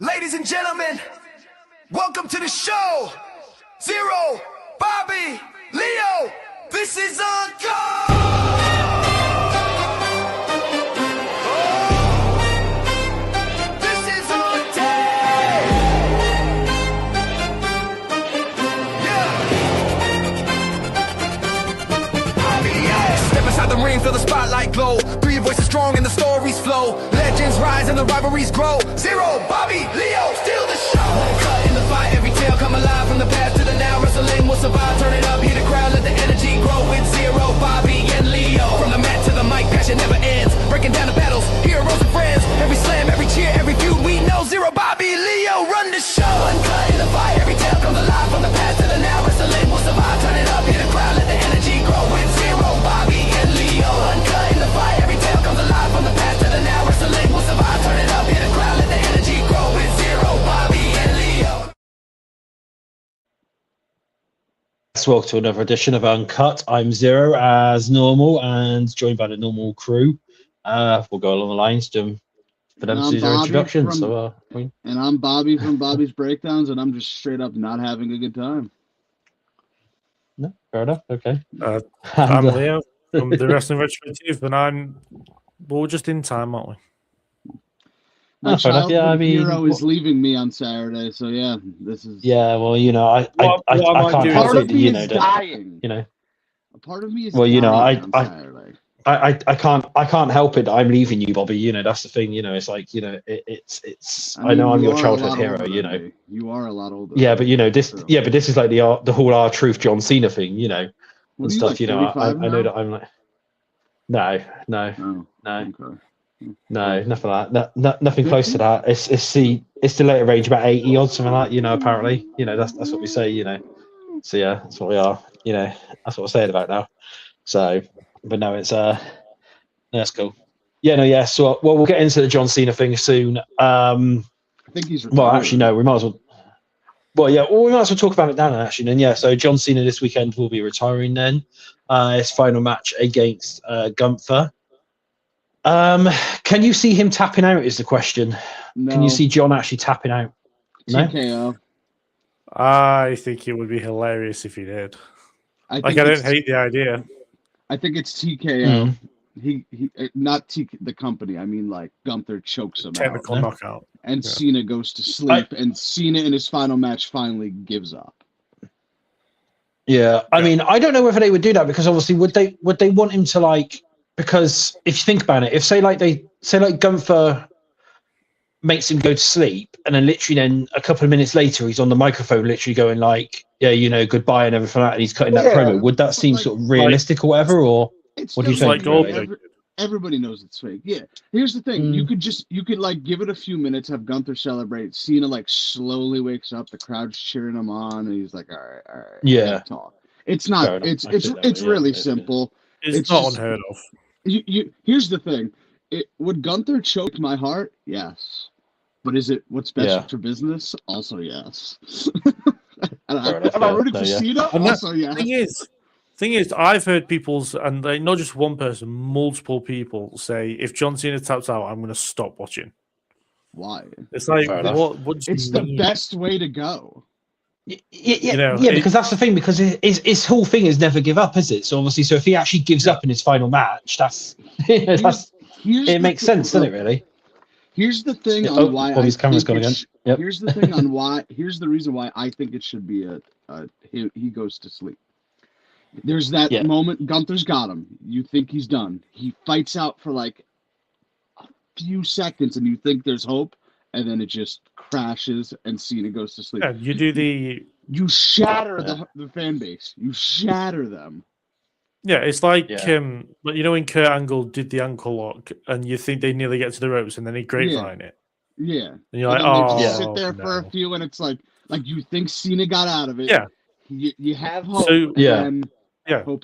Ladies and gentlemen, welcome to the show. Zero, Bobby, Leo, this is Uncut. This is on tape. Yeah. Step inside the ring, feel the spotlight glow. Feel your voices strong and the stories flow. Legends rise and the rivalries grow. Zero, Bobby, Leo, steal the show. Cut in the fight, every tale come alive. From the past to the now, wrestling will survive. Turn it up, hear the crowd, let the energy grow. With Zero, Bobby, and Leo. From the mat to the mic, passion never ends. Breaking down the battles, heroes and friends. Every slam, every cheer, every feud, we know. Zero, Bobby, Leo, run the show. Uncut in the fight, every tale comes alive. From the past to the now, wrestling will survive. Turn it up, hear the crowd, let the energy grow. With Zero, Bobby, and Leo. Uncut in the fight, every tale comes alive. From the past to the now, wrestling will survive. Turn it up, hear the crowd, let the energy grow. With Zero, Bobby, and Leo. Welcome to another edition of Uncut. I'm Zero as normal and joined by the normal crew. We'll go along the lines for them to do their introduction. And I'm Bobby from Bobby's Breakdowns, and I'm just straight up not having a good time. No, fair enough. Okay. I'm Leo from the Wrestling Retrospective, and we're just in time, aren't we? My childhood hero is leaving me on Saturday, so yeah, this is. Yeah, well, you know, I can't Part help of it. me You know, is dying. you know. A part of me is. Well, you know, dying on Saturday. I can't help it. I'm leaving you, Bobby. You know, that's the thing. You know, it's like, you know, it's. I know I'm your childhood hero. You know, you are a lot older. Yeah, but you know this. So. Yeah, but this is like the whole R-Truth John Cena thing. You know, and stuff. Like, you know, I know that I'm like. No. Okay. No, nothing like that. Nothing close to that. It's the later range, about 80 odd, something like that. You know, apparently, you know, that's what we say. You know, so yeah, that's what we are. You know, that's what we're saying about now. So, but no, it's that's cool. Yeah, no, yeah. So, well, we'll get into the John Cena thing soon. I think he's retired. Well, actually, no, we might as well. Well, yeah, we might as well talk about it now, actually. And yeah, so John Cena this weekend will be retiring then. His final match against Gunther. Can you see him tapping out is the question. No. Can you see John actually tapping out? No? TKO. I think it would be hilarious if he did. I don't hate the idea. I think it's TKO. He not the company. I mean, like, Gunther chokes him Technical out. knockout. And Cena goes to sleep, and Cena in his final match finally gives up. Yeah, I mean, I don't know whether they would do that, because obviously would they want him to, like, because if you think about it, if say Gunther makes him go to sleep, and then literally then a couple of minutes later he's on the microphone literally going like, yeah, you know, goodbye and everything like that, and he's cutting that promo, would that seem sort of realistic or whatever, or what do you think? Everybody knows it's fake. Yeah. Here's the thing. You could like give it a few minutes, have Gunther celebrate. Cena like slowly wakes up, the crowd's cheering him on, and he's like, all right. Yeah. Talk. It's not it's really simple. It's not unheard of. Here's the thing. Would Gunther choke my heart? Yes. But is it what's best for business? Also yes. Am I rooting for Cena? Also yes. Thing is, I've heard and not just one person, multiple people say, if John Cena taps out, I'm going to stop watching. Why? It's like, what it's the best way to go. Yeah, you know, because that's the thing, because his whole thing is never give up, is it? So obviously, so if he actually gives up in his final match, it makes sense, doesn't it, really? Here's the thing on why his camera's gone again. Yep. Here's the thing on why. Here's the reason why I think it should be he goes to sleep. There's that moment, Gunther's got him. You think he's done. He fights out for like a few seconds, and you think there's hope, and then it just crashes, and Cena goes to sleep. Yeah, you shatter the fan base. You shatter them. Yeah, it's like but you know when Kurt Angle did the ankle lock, and you think they nearly get to the ropes, and then he grapevine it. Yeah, and you're like, sit there for a few, and it's like you think Cena got out of it. Yeah, you have hope.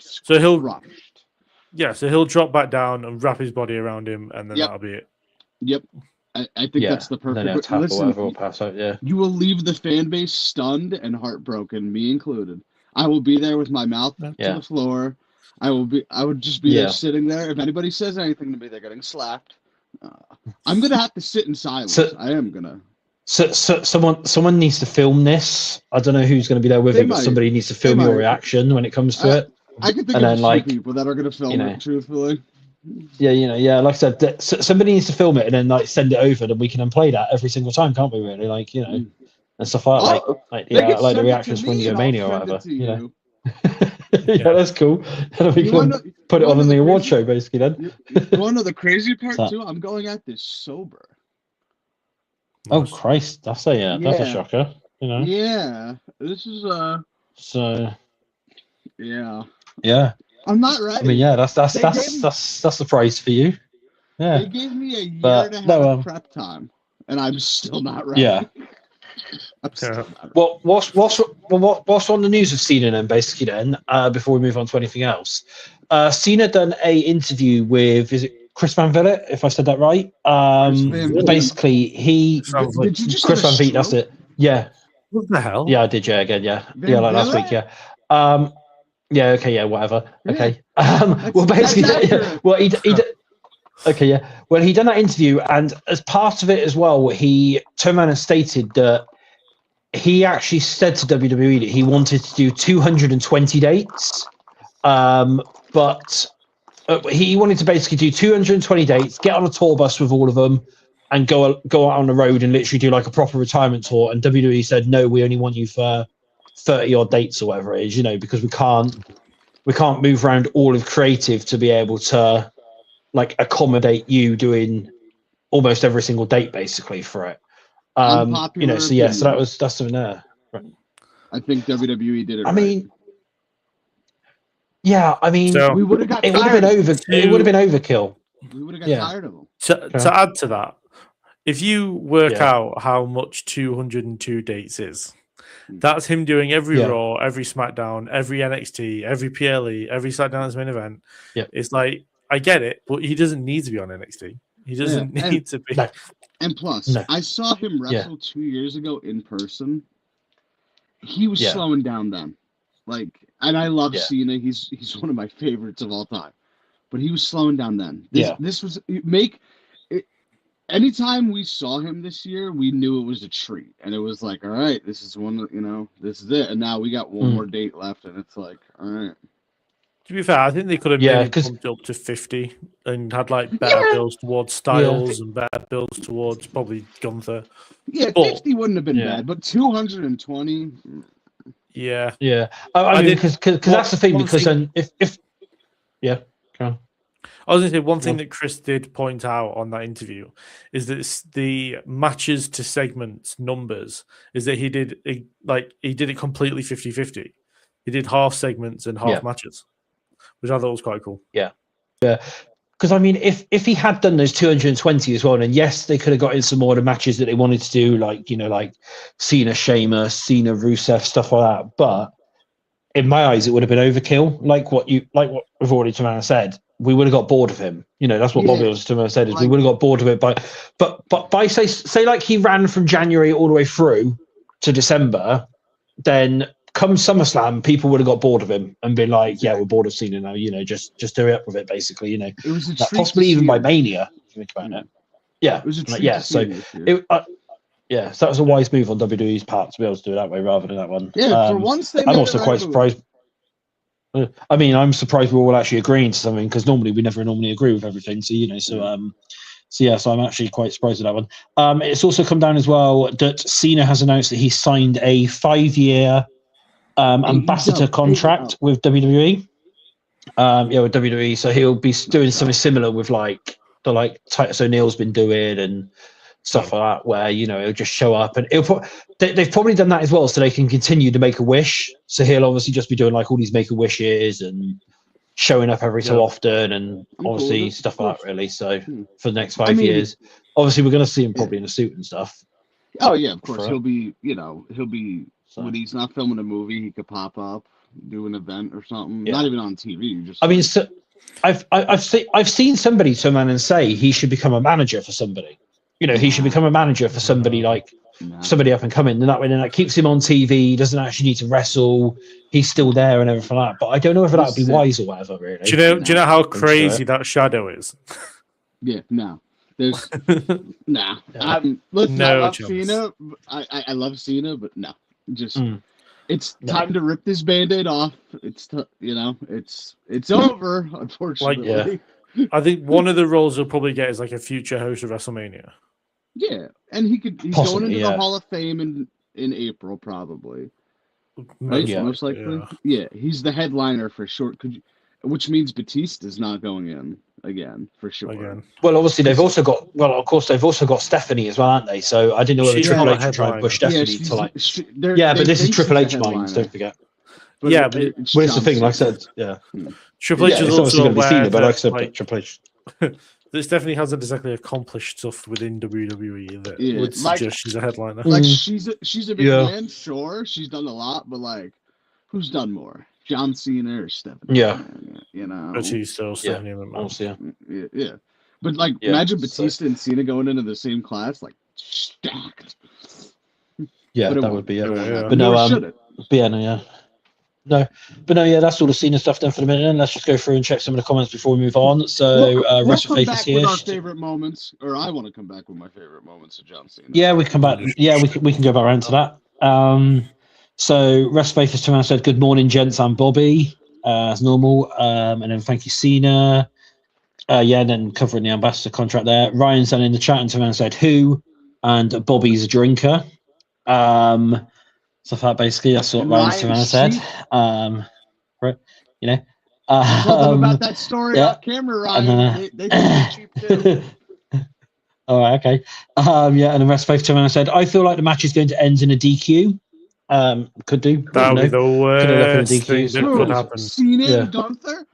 So he'll rushed. Yeah, so he'll drop back down and wrap his body around him, and then that'll be it. Yep, I think that's the perfect. Listen, pass out. You will leave the fan base stunned and heartbroken, me included. I will be there with my mouth to the floor. I would just be there sitting there. If anybody says anything to me, they're getting slapped. I'm gonna have to sit in silence. I am gonna. So someone needs to film this. I don't know who's going to be there with you, but somebody needs to film your reaction when it comes to it. I can think of a few people that are going to film it, truthfully. Yeah, like I said, somebody needs to film it and then like send it over, then we can play that every single time, can't we? Really, like and stuff like like the reactions when you go Mania or whatever. Yeah, that's cool. And we can put it on in the award show, basically. Then you want to know the crazy part too? I'm going at this sober. Oh Christ, that's a shocker. Yeah, this is So. Yeah. I'm not ready. I mean, yeah, that's the prize for you. Yeah. They gave me a year and a half of prep time, and I'm still not ready. Yeah. Well, what's on the news of Cena then? Basically, then before we move on to anything else, Cena done a interview with Chris Van Vliet, if I said that right. Basically, Chris Van Vliet. That's it. Yeah. What the hell? Yeah, I did. Yeah, again. Yeah, like last week. Yeah. Yeah. Okay. Yeah. Whatever. Okay. Well, basically, okay. Yeah. Well, he done that interview, and as part of it as well, he turned around and stated that he actually said to WWE that he wanted to do 220 dates, but he wanted to basically do 220 dates, get on a tour bus with all of them, and go out on the road and literally do like a proper retirement tour. And WWE said, no, we only want you for 30 odd dates or whatever it is, because we can't move around all of creative to be able to like accommodate you doing almost every single date basically for it. So that's something there. Right. I think WWE did it. I mean, we would have got it would have been overkill. We would have got tired of them. To add to that, if you work out how much 202 dates is, that's him doing every Raw, every SmackDown, every NXT, every PLE, every SmackDown as main event. Yeah. It's like, I get it, but he doesn't need to be on NXT. He doesn't need to be. No. And plus, I saw him wrestle 2 years ago in person. He was slowing down then. And I love Cena. He's one of my favorites of all time. But he was slowing down then. This was anytime we saw him this year, we knew it was a treat. And it was like, all right, this is this is it. And now we got one more date left, and it's like, all right. To be fair, I think they could have maybe pumped up to 50 and had like better builds towards Styles and better builds towards probably Gunther. Yeah, 50 wouldn't have been bad, but 220. Yeah. I mean, because that's the thing. Because then if go on. I was going to say one thing that Chris did point out on that interview is that the matches to segments numbers is that he did it completely 50-50. He did half segments and half matches, which I thought was quite cool. Yeah. Because I mean, if he had done those 220 as well, and yes, they could have got in some more of the matches that they wanted to do, like Cena, Sheamus, Cena, Rusev, stuff like that. But in my eyes, it would have been overkill. Like what we've already said. We would have got bored of him. That's what Bobby was said. Is we would have got bored of it but by say like he ran from January all the way through to December, then come SummerSlam, people would have got bored of him and been like, "Yeah, we're bored of Cena now." Just do it up with it, basically. It was possibly even by Mania. If you think about it. Yeah, it was a treat. So that was a wise move on WWE's part to be able to do it that way rather than that one. Yeah, for once they. I'm also quite surprised. I mean, I'm surprised we're all actually agreeing to something because normally we never agree with everything. So so I'm actually quite surprised at that one. It's also come down as well that Cena has announced that he signed a 5-year ambassador contract with WWE. With WWE. So he'll be doing something similar with like Titus O'Neil's been doing and stuff like that, where he'll just show up and they've probably done that as well, so they can continue to make a wish. So he'll obviously just be doing like all these make a wishes and showing up every so often, and obviously stuff like that. Really, so for the next 5 years, obviously we're going to see him probably in a suit and stuff. Oh yeah, of course he'll be. When he's not filming a movie, he could pop up, do an event or something. Not even on TV. I've seen somebody turn around and say he should become a manager for somebody. He should become a manager for somebody somebody up and coming, and that keeps him on TV. He doesn't actually need to wrestle. He's still there and everything like that. But I don't know whether that would be wise or whatever. Really. Do you know how crazy that shadow is? Yeah. No. There's nah. Yeah. Listen, No I love chance. Cena. I love Cena, but no, just it's No. time to rip this Band-Aid off. It's it's over. Unfortunately, I think one of the roles he'll probably get is like a future host of WrestleMania. yeah, and he's Possibly, going into yeah. the Hall of Fame in April probably. Most Right? Most likely. Yeah, he's the headliner for sure. Which means Batista's not going in again for sure. Again. Well, obviously they've also got. Well, of course they've also got Stephanie as well, aren't they? So I didn't know whether She's Triple not H a would try and push headliner. Stephanie to like. They're- Yeah, but they this is think Triple she's H the minds. headliner, Don't forget. but Yeah, but it's Well, it's the John thing. Like I Cena. said, yeah. Triple H Yeah, is it's obviously also going to be aware Cena, but like I that, said, like, Triple H. this definitely hasn't exactly accomplished stuff within WWE that Yeah, would suggest she's a headliner. Like Mm. she's a big Yeah. man, sure. She's done a lot, but like, who's done more? John Cena or Stephanie? Yeah. You know. Batista or Stephanie McMahon. Honestly, yeah. Yeah. But like, Yeah, imagine so- Batista and Cena going into the same class, like stacked. Yeah, But it that won't. would be It it. won't happen. But no, Nor should it. But yeah, no, yeah. No, but no, yeah, that's all the Cena stuff done for the minute. And let's just go through and check some of the comments before we move on. So, We'll come WrestleFaith is back here. with our favorite moments, or I want to come back with my favorite moments of John Cena. Yeah, we come back. Yeah, we can go back around to that. So WrestleFaith is tomorrow said, "Good morning, gents and Bobby," as normal. And then thank you, Cena. Yeah, and then covering the ambassador contract there. Ryan's then in the chat and tomorrow said, "Who?" and Bobby's a drinker. Stuff like that, basically. That's what Ryan Savannah said. Right, you know. Tell them about that story off camera, Ryan. They think cheap too. All right, okay. Yeah, and the rest of Savannah said, "I feel like the match is going to end in a DQ." Could do. That would be the worst thing DQs. that could happen. Cena and Gunther?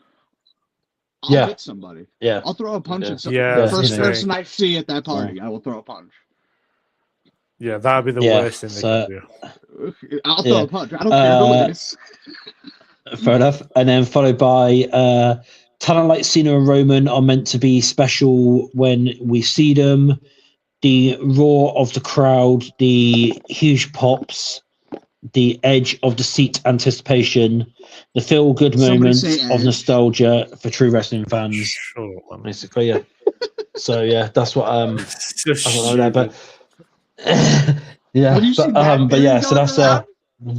I'll hit somebody. Yeah. I'll throw a punch at somebody. Yeah, The first you know. person I see at that party, I will throw a punch. Yeah, that would be the worst thing they could do. I'll throw a punch. I don't care who it is. Fair enough. And then followed by talent like Cena and Roman are meant to be special when we see them. The roar of the crowd, the huge pops, the edge of the seat anticipation, the feel-good Somebody moments say of edge. nostalgia for true wrestling fans. Sure. Basically, yeah. So yeah, that's what It's I just don't know there, but yeah, Have you seen that but yeah, video so that's going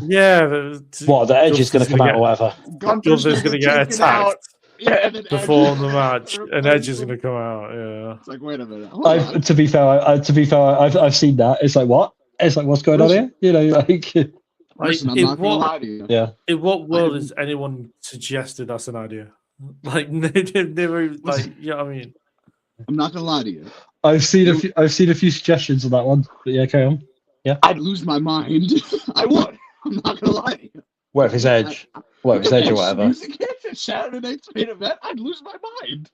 yeah. what the edge is going to come out or whatever. Gunther's Gunther's going to get taken out. attacked Yeah, and then before Edge- the match, and Edge is going to come out. Yeah. It's like, wait a minute. Hold on. To be fair, I've seen that. It's like what? It's like what's going on here? You know, like Listen, I'm in not gonna what- lie to you. yeah. In what world has anyone suggested that's an idea? Like they've never, like, yeah. I mean, I'm not gonna lie to you. I've seen a few suggestions on that one. But yeah, carry on. I'd lose my mind. I would. I'm not gonna lie to you. What if his edge? What if his edge or whatever? Music hits at Saturday Night's main event. I'd lose my mind.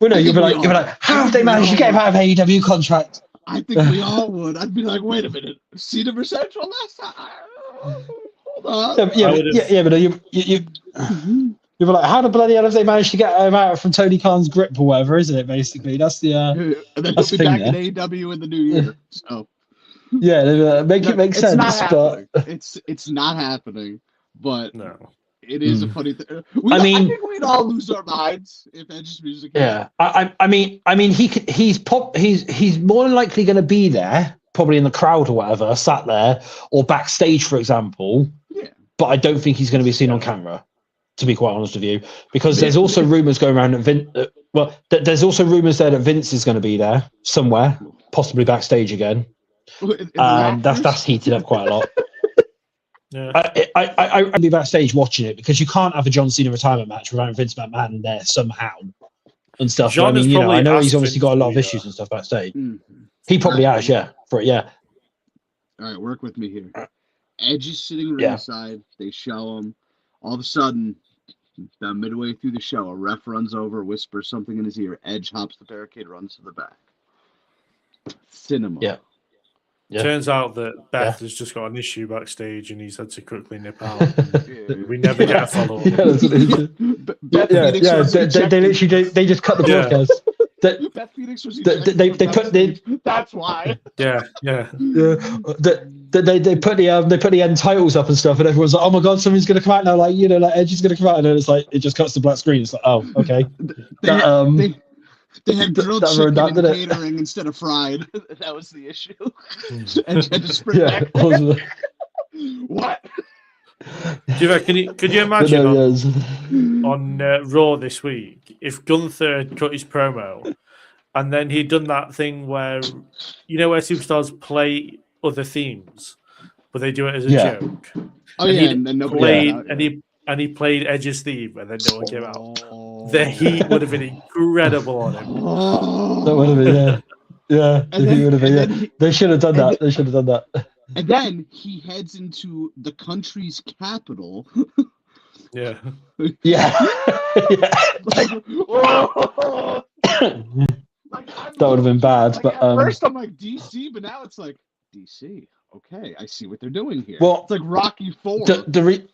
Well, no, I you'll think be like, how have they managed to get him out of AEW contract? I think we all would. I'd be like, wait a minute. Cena versus Edge on last time. Hold on. But you you'll be like, how the bloody hell have they managed to get him out from Tony Khan's grip or whatever, isn't it? Basically, that's the And then that's he'll the be thing back there. in AEW in the new year. So yeah, make it make it's sense, not but happening. It's not happening. But no. it is a funny thing. I mean- I think we'd all lose our minds if Edge's music. yeah, I mean, he's more than likely going to be there, probably in the crowd or whatever, sat there or backstage, for example. Yeah. But I don't think he's going to be seen on camera, to be quite honest with you, because there's also rumors going around that there's also rumors there that Vince is going to be there somewhere, possibly backstage again. That's heated up quite a lot. Yeah. I'd be backstage watching it because you can't have a John Cena retirement match without Vince McMahon there somehow and stuff. John I mean, has you know, probably I know he's asked obviously Vince got a lot to of be issues and stuff backstage. Mhm. He probably has, yeah. For it, yeah. All right, work with me here. Edge is sitting Yeah. ringside. They show him. All of a sudden, about midway through the show, a ref runs over, whispers something in his ear. Edge hops the barricade, runs to the back. Cinema. Yeah. Yeah. Turns out that Beth has just got an issue backstage, and he's had to quickly nip out. Yeah. We never get a follow up. Yeah, that's what it is. Beth Phoenix was They ejected. literally they just cut the Yeah. broadcast. Beth Phoenix was They ejected from put the backstage. That's why. Yeah. they put the end titles up and stuff, and everyone's like, "Oh my god, something's gonna come out now!" Like, you know, like Edge is gonna come out, and then it's like it just cuts to black screen. It's like, oh, okay. They had grilled chicken and catering instead of fried. That was the issue. And to sprint back there. What? Could you imagine on Raw this week if Gunther had cut his promo and then he'd done that thing where where superstars play other themes, but they do it as a joke. Oh yeah, and then nobody and he played Edge's theme, and then no one came out. The heat would have been incredible on him. That would have been, yeah. He would have been, They should have done that. They should have done that. And then he heads into the country's capital. Yeah. Yeah. That would have been bad. But at first I'm like DC, but now it's like DC. Okay, I see what they're doing here. Well, it's like Rocky IV.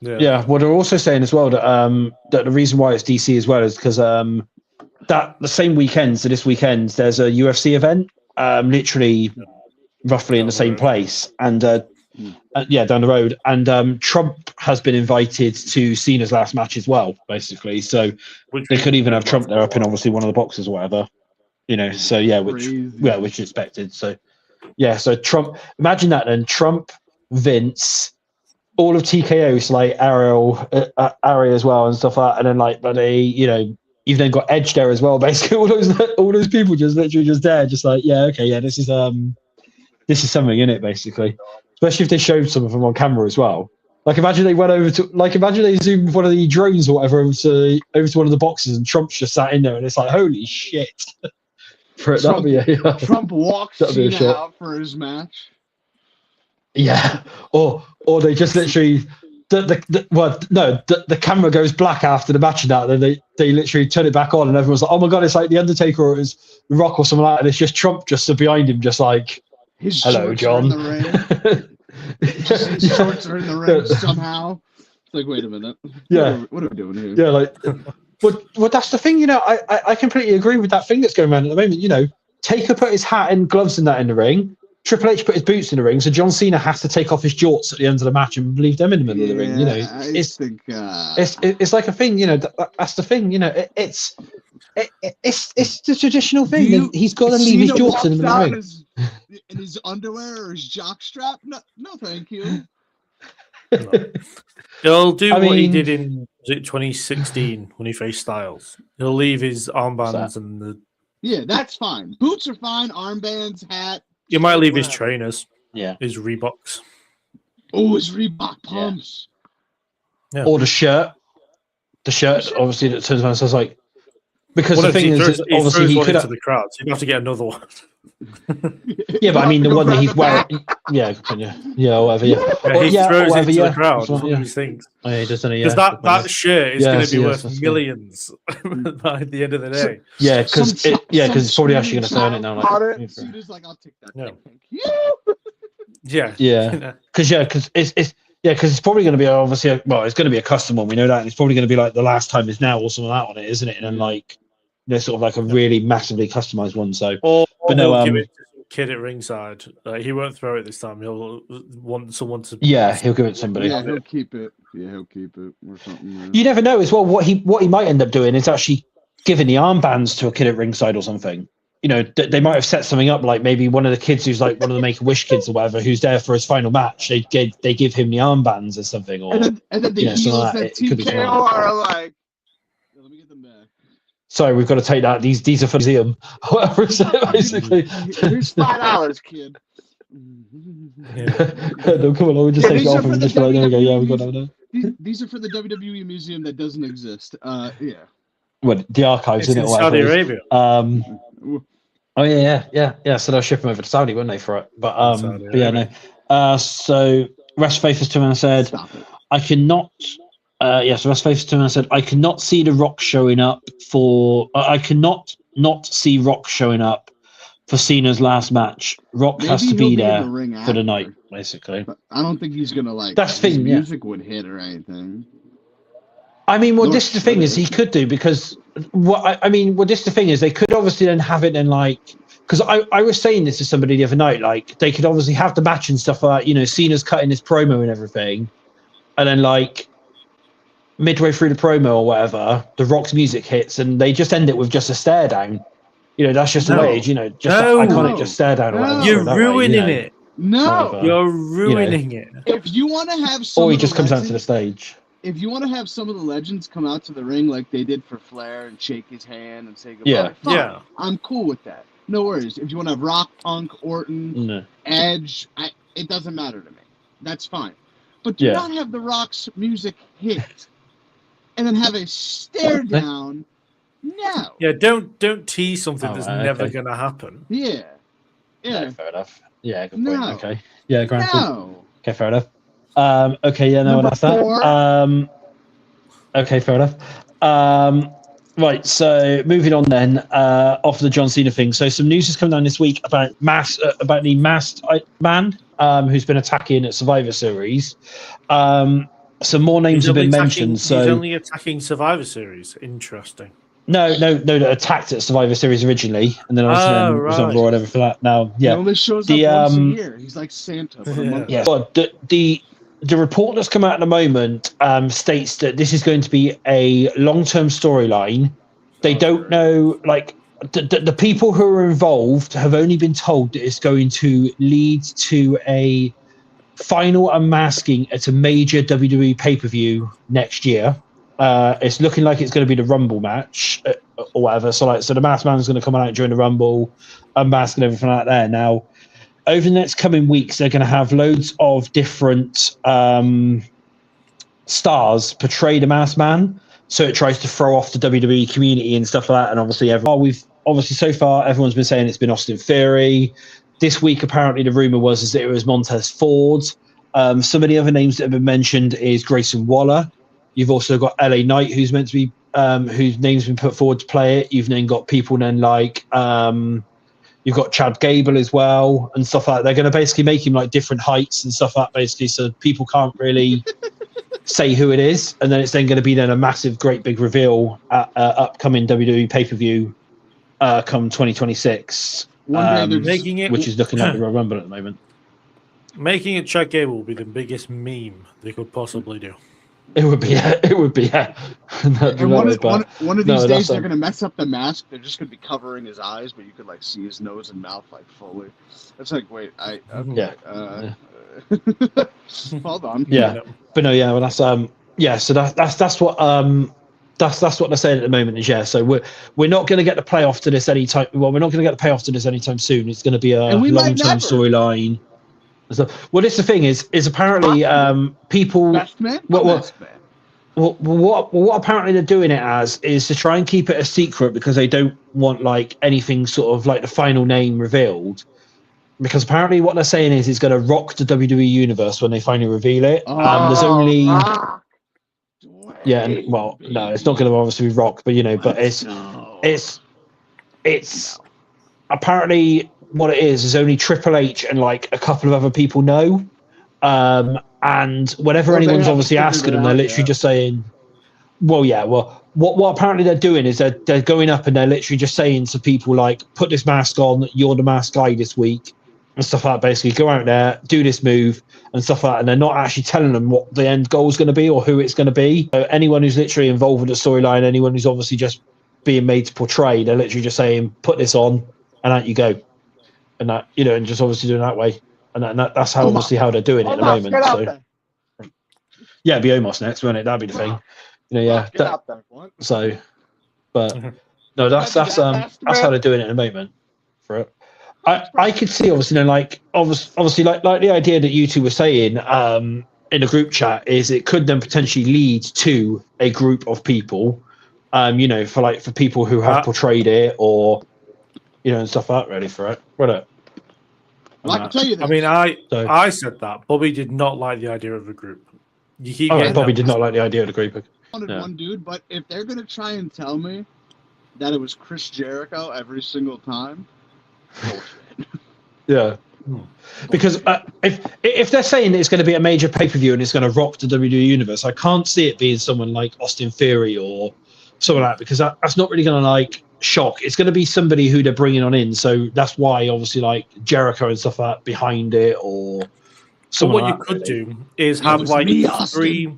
Yeah. What they're also saying as well that the reason why it's DC as well is because that the same weekend, so this weekend, there's a UFC event, literally roughly in the same place, and down the road, and Trump has been invited to Cena's last match as well, basically. So they could even have Trump there up in obviously one of the boxes or whatever, So which is expected. So so Trump. Imagine that then, Trump, Vince, all of TKO, so like Ari as well and stuff like that, and then like you've then got Edge there as well. Basically, all those people just literally just there, just like this is something in it, basically. Especially if they showed some of them on camera as well. Like imagine they went over to imagine they zoomed one of the drones or whatever over to one of the boxes and Trump's just sat in there and it's like holy shit. Trump walks Cena out for his match. Yeah, or they just literally the camera goes black after the match and that, and then they literally turn it back on and everyone's like, oh my god, it's like the Undertaker or it's The Rock or something like that, and it's just Trump just behind him, just like his hello, John. His shorts are in the ring somehow. It's like, wait a minute. Yeah, what are we doing here? Yeah, like. Well, that's the thing, I completely agree with that thing that's going around at the moment. Taker put his hat and gloves and that in the ring. Triple H put his boots in the ring, so John Cena has to take off his jorts at the end of the match and leave them in the middle of the ring. It's like a thing. That's the thing. It's the traditional thing. He's got to leave his jorts in the middle of the ring. In his underwear or his jockstrap? No, thank you. He'll do what he did in 2016 when he faced Styles. He'll leave his armbands and the. Yeah, that's fine. Boots are fine. Armbands, hat. You might leave his trainers. Yeah. His Reeboks. Oh, his Reebok pumps. Yeah. Or the shirt. The shirt, obviously, that turns around and says like. Because the thing is, obviously, he could have. Into the crowd, so you'd have to get another one. Yeah, but I mean, the one that he's wearing. Yeah, or whatever. Yeah, he throws it into the crowd. One of these things. Oh, yeah, he does, because that shirt is going to be worth millions by the end of the day. Yeah, because it's probably actually going to sell it now. Like, I'll take that. No. Thank you. Yeah. Because it's probably going to be obviously it's going to be a custom one. We know that, and it's probably going to be like the last time is now or something like that on it, isn't it? And then like. Sort of like a really massively customized one. So, but no, give it to kid at ringside. He won't throw it this time. He'll want someone to. Yeah, he'll give it to somebody. Yeah, he'll keep it. Yeah, he'll keep it or something. Yeah. You never know as well. What he might end up doing is actually giving the armbands to a kid at ringside or something. They might have set something up like maybe one of the kids who's like one of the Make-A-Wish kids or whatever who's there for his final match. They give him the armbands or something, or and then the heels that TKO are like. Let me get them back. Sorry, we've got to take that. These are for the museum. Whatever, basically. Here's $5, kid. No, come on, we'll just take it off and just be like, there we go. Yeah, we got that. These are for the WWE museum that doesn't exist. Yeah. Well, the archives, isn't it? Saudi Arabia. Oh yeah. So they'll ship them over to Saudi, wouldn't they, for it? But no. So Rest Faithful to me said, I cannot. So Rest Faithful to me said, I cannot see The Rock showing up for. I cannot not see Rock showing up for Cena's last match. Rock has to be there for the night, basically. But I don't think he's gonna like. That's the thing. Music would hit or anything. I mean, well, this is the thing is he could do because this is the thing is they could obviously then have it and like because I was saying this to somebody the other night, like they could obviously have the match and stuff like Cena's cutting his promo and everything, and then like midway through the promo or whatever, The Rock's music hits and they just end it with just a stare down. You know, that's just the way it is, you know, just that iconic just stare down or whatever. You're ruining it. No, you're ruining it. If you want to have some, or he just comes out to the stage. If you want to have some of the legends come out to the ring like they did for Flair and shake his hand and say goodbye, fine. I'm cool with that. No worries. If you want to have Rock, Punk, Orton, Edge, it doesn't matter to me. That's fine. But do not have The Rock's music hit and then have a stare down. No. Yeah, don't tease something that's never going to happen. Yeah. Fair enough. Yeah, good point. Okay. Yeah, granted. No. Okay, fair enough. Okay, yeah, no, that's that. Okay, fair enough. Right, so moving on then, off the John Cena thing. So some news has come down this week about the masked man who's been attacking at Survivor Series. Some more names have been mentioned. He's only attacking Survivor Series. Interesting. No, attacked at Survivor Series originally, and then obviously was on Raw or whatever for that. Now, he only shows up once a year. He's like Santa. Yeah, but the report that's come out at the moment states that this is going to be a long-term storyline. They don't know, like, the people who are involved have only been told that it's going to lead to a final unmasking at a major WWE pay-per-view next year. It's looking like it's going to be the Rumble match or whatever. So the Masked Man is going to come out during the Rumble, unmask and everything like that. Now, over the next coming weeks, they're going to have loads of different stars portray the Masked Man. So it tries to throw off the WWE community and stuff like that. And obviously, so far, everyone's been saying it's been Austin Theory. This week, apparently, the rumor was that it was Montez Ford. Some of the other names that have been mentioned is Grayson Waller. You've also got LA Knight, who's meant to be, whose name's been put forward to play it. You've then got people then like, you've got Chad Gable as well and stuff like that. They're going to basically make him like different heights and stuff like that, basically, so people can't really say who it is. And then it's then going to be then a massive, great big reveal at upcoming WWE pay-per-view come 2026. Making it, which is looking like the Royal Rumble at the moment. Making it Chad Gable will be the biggest meme they could possibly do. It would be, yeah. And one of these days, they're going to mess up the mask. They're just going to be covering his eyes, but you could like see his nose and mouth like fully. It's like, wait, hold on. Yeah, but no, yeah. Well, that's So that's what that's what they're saying at the moment is So we're not going to get the playoff to this anytime. Well, we're not going to get the payoff to this anytime soon. It's going to be a long-term storyline. So, well, this the thing is apparently people. What apparently they're doing it as is to try and keep it a secret because they don't want like anything sort of like the final name revealed. Because apparently what they're saying is it's going to rock the WWE universe when they finally reveal it. There's only no, it's not going to obviously rock, but but it's apparently. What it is only Triple H and like a couple of other people know. And whenever anyone's obviously asking them, they're literally just saying, what apparently they're doing is they're going up and they're literally just saying to people like, put this mask on, you're the masked guy this week and stuff like that. Basically go out there, do this move and stuff like that. And they're not actually telling them what the end goal is going to be or who it's going to be. So anyone who's literally involved with the storyline, anyone who's obviously just being made to portray, they're literally just saying, put this on and out you go. And that, and just obviously doing that way. And that's how obviously how they're doing it at the moment. So yeah, it'd be Omos next, wouldn't it? That'd be the thing. So but no, that's how they're doing it at the moment for it. I could see obviously obviously like the idea that you two were saying in a group chat is it could then potentially lead to a group of people for people who have portrayed it or and stuff like that ready for it. Well, I can tell you this. I mean, I said that. Bobby did not like the idea of a group. Bobby did not like the idea of the group. I wanted one dude, but if they're going to try and tell me that it was Chris Jericho every single time, bullshit. Yeah. Because if they're saying that it's going to be a major pay-per-view and it's going to rock the WWE universe, I can't see it being someone like Austin Theory or someone like that because that's not really going to shock. It's going to be somebody who they're bringing on in, so that's why obviously like Jericho and stuff like that behind it or so what you could do is have like three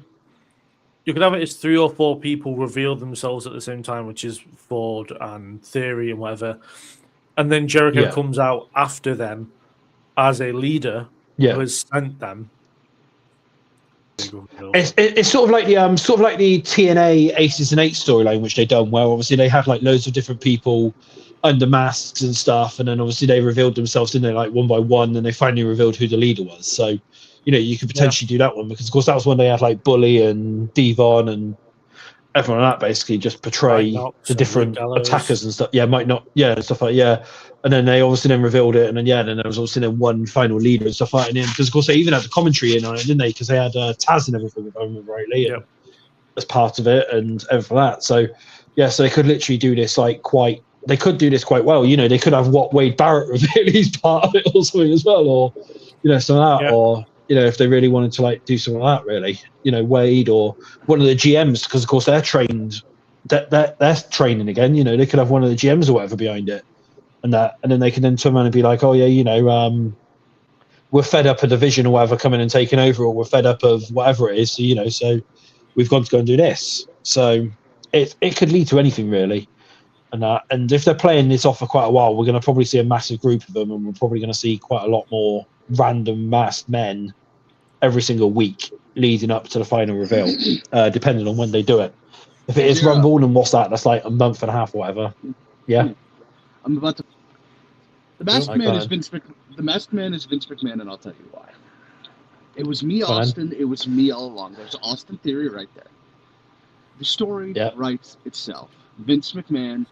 You could have it as 3 or 4 people reveal themselves at the same time, which is Ford and Theory and whatever, and then Jericho comes out after them as a leader who has sent them. It's sort of like the TNA Aces and Eights storyline, which they done, where obviously they had like loads of different people under masks and stuff, and then obviously they revealed themselves, didn't they, like one by one, and they finally revealed who the leader was. So, you could potentially do that one, because of course that was when they had like Bully and Devon and everyone like that basically just portray the different attackers and stuff. And stuff like and then they obviously then revealed it, and then then there was obviously then one final leader and stuff like that. Because of course they even had the commentary in on it, didn't they? Because they had Taz and everything, if I remember rightly, as part of it and everything like that. So so they could literally do this quite well. They could have Wade Barrett reveal he's part of it or something as well, or something like that, or if they really wanted to do something like that, really, Wade or one of the GMs, because of course they're trained, they're training again. They could have one of the GMs or whatever behind it, and then they can then turn around and be like, oh yeah, we're fed up of division or whatever coming and taking over, or we're fed up of whatever it is. So we've got to go and do this. So it could lead to anything really. And if they're playing this off for quite a while, we're going to probably see a massive group of them, and we're probably going to see quite a lot more random masked men every single week leading up to the final reveal, depending on when they do it. If it is Rumble, and what's that? That's like a month and a half or whatever. Yeah. I'm about to. The masked man is Vince McMahon, and I'll tell you why. It was me, Austin. It was me all along. There's Austin Theory right there. The story writes itself. Vince McMahon.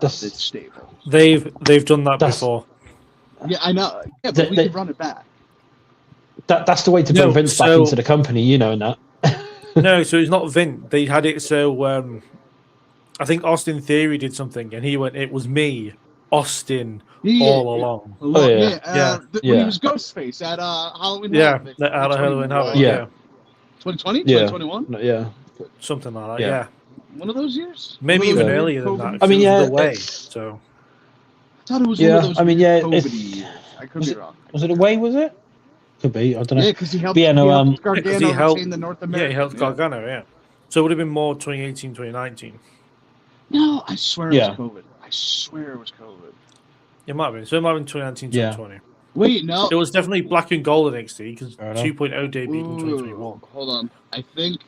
That's stable. They've done that before. Yeah, I know. Yeah, but we could run it back. That's the way to bring Vince back into the company, and that. No, so it's not Vince. They had it so I think Austin Theory did something, and he went, "It was me, Austin, all along." When he was Ghostface at Halloween. At Halloween Havoc. 2020, 2021. Yeah, something like that. Yeah. One of those years. Maybe even earlier than that. I mean, the way. So. I thought it was one of those COVID years. I could be wrong. Was it away? Was it? Could be. I don't know. Yeah, because he helped Gargano retain the North American. Yeah, he helped Gargano. Yeah. So it would have been more 2018, 2019. No, I swear it was COVID. I swear it was COVID. It might have been. So it might have been 2019, 2020. Wait, no. It was definitely Black and Gold NXT because 2.0 debuted in 2021. Hold on. I think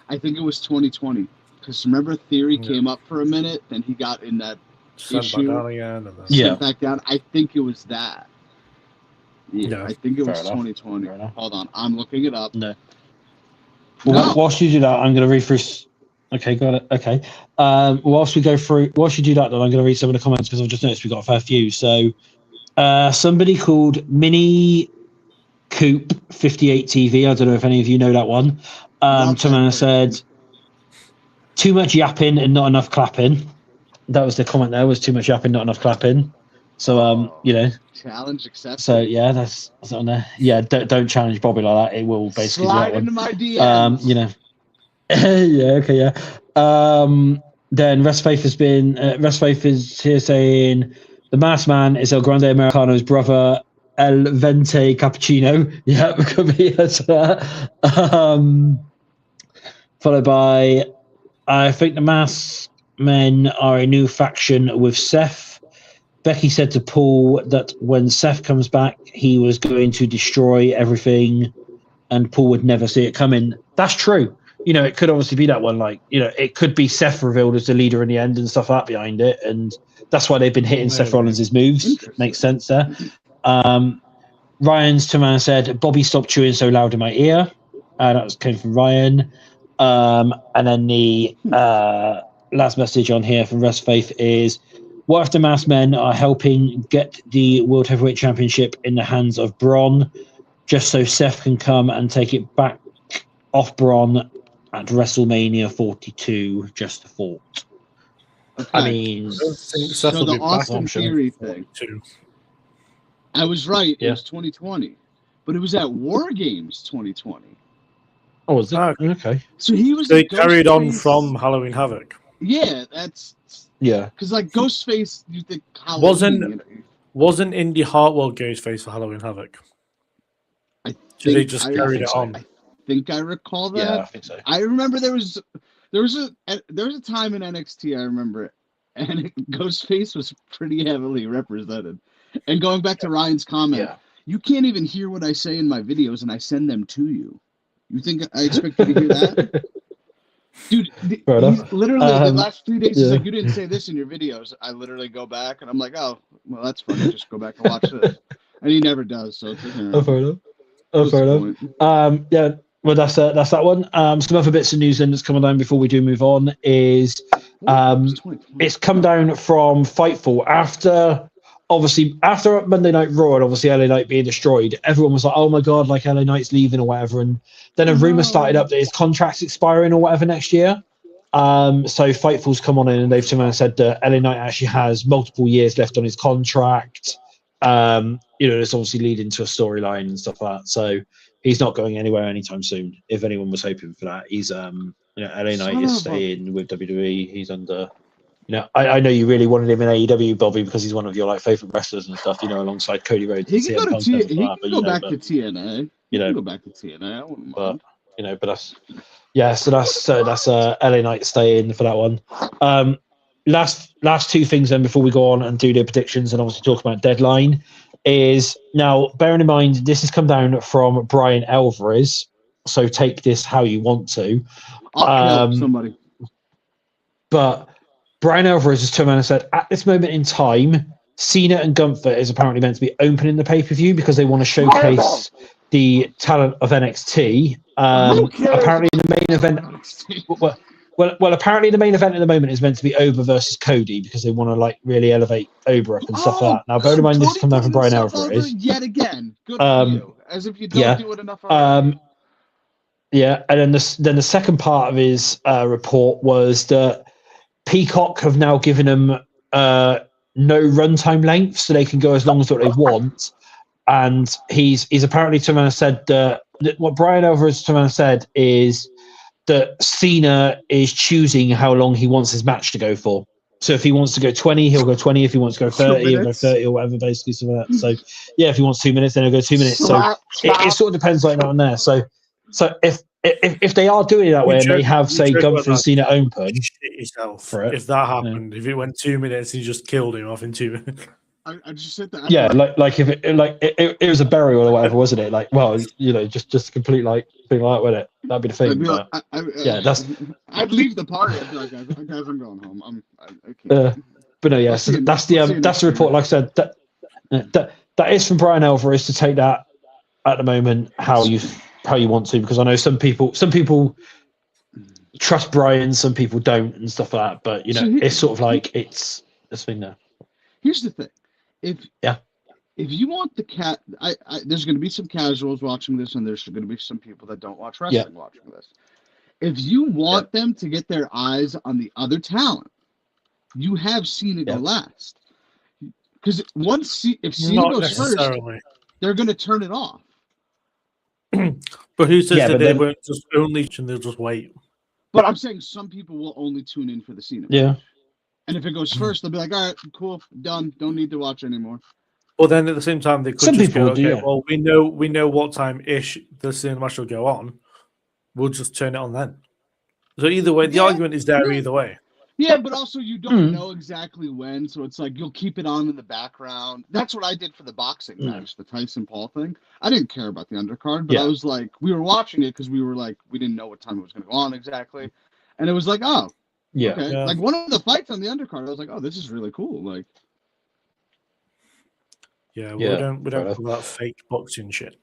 it was 2020 because remember Theory came up for a minute, then he got in that issue. Back down again. Sent back down. I think it was that. Yeah, I think it was 2020. Hold on, I'm looking it up. No. Well, whilst you do that, I'm going to read through. Okay, got it. Okay. Whilst you do that, then I'm going to read some of the comments because I've just noticed we've got a fair few. So, somebody called Mini Coop 58 TV. I don't know if any of you know that one. Someone said, "Too much yapping and not enough clapping." That was the comment. There was too much yapping, not enough clapping. So challenge accepted. So that's on there. Yeah, don't challenge Bobby like that. It will basically slide into my DMs. Then Rest Faith is here saying the Masked Man is El Grande Americano's brother, El Vente Cappuccino. Yeah, could be that. Followed by, I think the Masked Men are a new faction with Seth. Becky said to Paul that when Seth comes back, he was going to destroy everything and Paul would never see it coming. That's true. It could obviously be that one. It could be Seth revealed as the leader in the end and stuff like that behind it. And that's why they've been hitting Seth Rollins' moves. Makes sense there. Ryan's to man said, Bobby, stop chewing so loud in my ear. That came from Ryan. And then the last message on here from Rest Faith is, what if the Masked Men are helping get the World Heavyweight Championship in the hands of Braun, just so Seth can come and take it back off Braun at WrestleMania 42? Just a thought. Okay. I mean, so the Austin Theory thing. I was right. It was 2020, but it was at War Games 2020. Oh, was it? Okay. So he was. They carried on from Halloween Havoc. Yeah, that's. Yeah. Because Ghostface, you think Halloween, wasn't Indy Hartwell Ghostface for Halloween Havoc? So they just carried it on. think I recall that. Yeah, I think so. I remember there was a time in NXT, I remember it, and Ghostface was pretty heavily represented. And going back to Ryan's comment, you can't even hear what I say in my videos, and I send them to you. You think I expect you to hear that? Dude, he's literally the last 3 days, he's like, you didn't say this in your videos. I literally go back, and I'm like, oh, well, that's funny. Just go back and watch this. And he never does, so it's fair enough. Yeah, well, that's that one. Some other bits of news then that's coming down before we do move on is it's come down from Fightful after Monday Night Raw and obviously LA Knight being destroyed. Everyone was like, oh my god, like LA Knight's leaving or whatever, and then a rumor started up that his contract's expiring or whatever next year. So Fightful's come on in and they've come out and said that LA Knight actually has multiple years left on his contract. It's obviously leading to a storyline and stuff like that. So he's not going anywhere anytime soon. If anyone was hoping for that, he's LA Knight is staying with WWE. He's under. I know you really wanted him in AEW, Bobby, because he's one of your favorite wrestlers and stuff. Alongside Cody Rhodes. He can go to TNA. He can go back to TNA. He can go back to TNA. I wouldn't mind. But that's LA Knight staying for that one. Last two things then before we go on and do the predictions and obviously talk about deadline is now bearing in mind this has come down from Brian Alvarez, so take this how you want to. I'll kill somebody. But Brian Alvarez has turned around and said at this moment in time, Cena and Gunther is apparently meant to be opening the pay-per-view because they want to showcase the talent of NXT. Apparently the main event Well, apparently the main event at the moment is meant to be Oba versus Cody because they want to really elevate Oba up and stuff like that. Now, bear in mind this has come down from Brian Alvarez. Yet again, good for you. As if you don't do it enough already. And then the second part of his report was that Peacock have now given him no runtime length, so they can go as long as what they want. And he's apparently turned around and said that what Brian Alvarez turned around and said is that Cena is choosing how long he wants his match to go for. So if he wants to go 20, he'll go 20. If he wants to go 30, he'll go 30 or whatever, basically. So if he wants 2 minutes, then he'll go 2 minutes. So it sort of depends now and there. So if they are doing it that way and they have, say, Gunther and Cena open, for it, if that happened, if it went 2 minutes, he just killed him off in 2 minutes. I just said that. If it was a burial or whatever, wasn't it? Just a complete thing wasn't it? That'd be the thing. I'd leave the party. I'd be like, guys, I'm going home. I can't. But no, so that's the report. Like I said, that is from Brian Alvarez to take that at the moment how you want to, because I know some people trust Brian, some people don't, and stuff like that. But it's sort of it's this thing there. Here's the thing. If you want the there's going to be some casuals watching this, and there's going to be some people that don't watch wrestling watching this. If you want them to get their eyes on the other talent, you have Cena go last. Because if Cena goes first, they're going to turn it off. But who says that they won't just only and they'll just wait? But I'm saying some people will only tune in for the Cena. Yeah. And if it goes first, they'll be like, all right, cool, done. Don't need to watch anymore. Well, then at the same time, they could just go, okay, well, we know what time-ish the cinema match will go on. We'll just turn it on then. So either way, the argument is there either way. Yeah, but also you don't know exactly when, so it's you'll keep it on in the background. That's what I did for the boxing match, the Tyson-Paul thing. I didn't care about the undercard, but I was we were watching it because we were we didn't know what time it was going to go on exactly. And it was oh, yeah. Okay. Yeah. One of the fights on the undercard, I was like, oh, this is really cool. We don't do that fake boxing shit.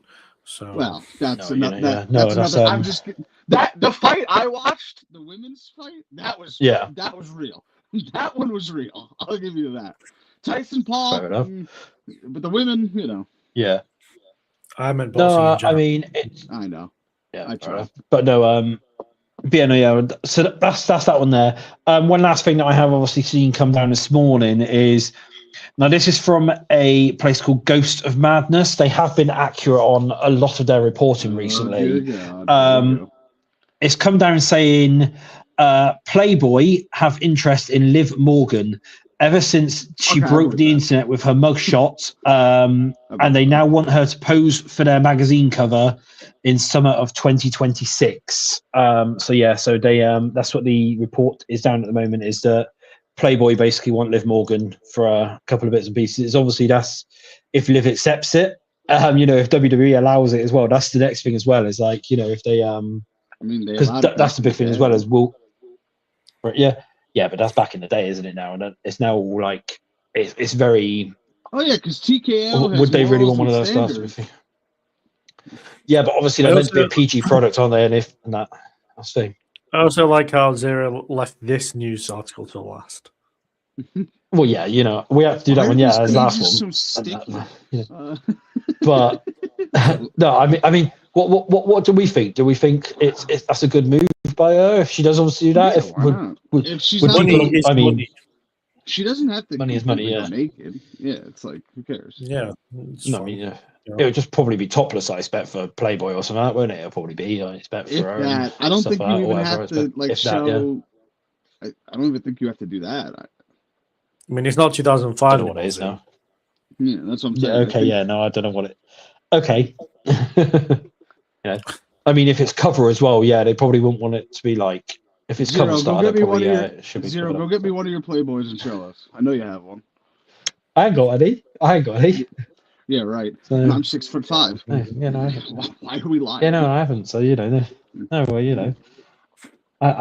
So that's another. I'm just the fight I watched, the women's fight, that was real. That one was real. I'll give you that. Tyson Paul, but the women, Yeah. I meant boxing. I know. Yeah, I try. But no, so that's that one there. One last thing that I have obviously seen come down this morning is, now this is from a place called Ghost of Madness. They have been accurate on a lot of their reporting recently. It's come down saying Playboy have interest in Liv Morgan, ever since she Okay, I broke believe the that. internet with her mugshot, and they now want her to pose for their magazine cover in summer of 2026. So they that's what the report is down at the moment, is that Playboy basically want Liv Morgan for a couple of bits and pieces. Obviously, that's if Liv accepts it. If WWE allows it as well, that's the next thing as well. Is like, if they I mean, they because allowed it that's back the big in thing as day. well as yeah, but that's back in the day, isn't it? Now, and it's now like it's very. Oh yeah, because TKO has Would they really morals want one of and those stuff? standards. Yeah, but obviously they're meant to be a PG product, aren't they? And that's the thing. I also like how Zero left this news article to last. Well, yeah, we have to do that one. Yeah, as last one. So sticky. But no, I mean, what do we think? Do we think it's that's a good move by her if she does obviously do that? Yeah, if she's would not people, I mean, money. She doesn't have to money is money, go yeah. naked. Yeah, it's like, who cares? Yeah. No, I mean, it would just probably be topless, I expect, for Playboy or something like that, wouldn't it? It'll probably be, I expect, for If her. that, I don't think you even have to show. Yeah. I don't even think you have to do that. I mean, it's not 2005. I don't know what it is now. Yeah, that's what I'm saying. Yeah, okay, yeah, no, I don't know what it. Okay. Yeah, I mean, if it's cover as well, yeah, they probably wouldn't want it to be like. If it's cover style, go get me one of your it should be Zero. Go get me one of your Playboys and show us. I know you have one. I ain't got any. Yeah, right. So, and I'm 6'5". Yeah, no. Why are we lying? Yeah, no, I haven't. So no, well, I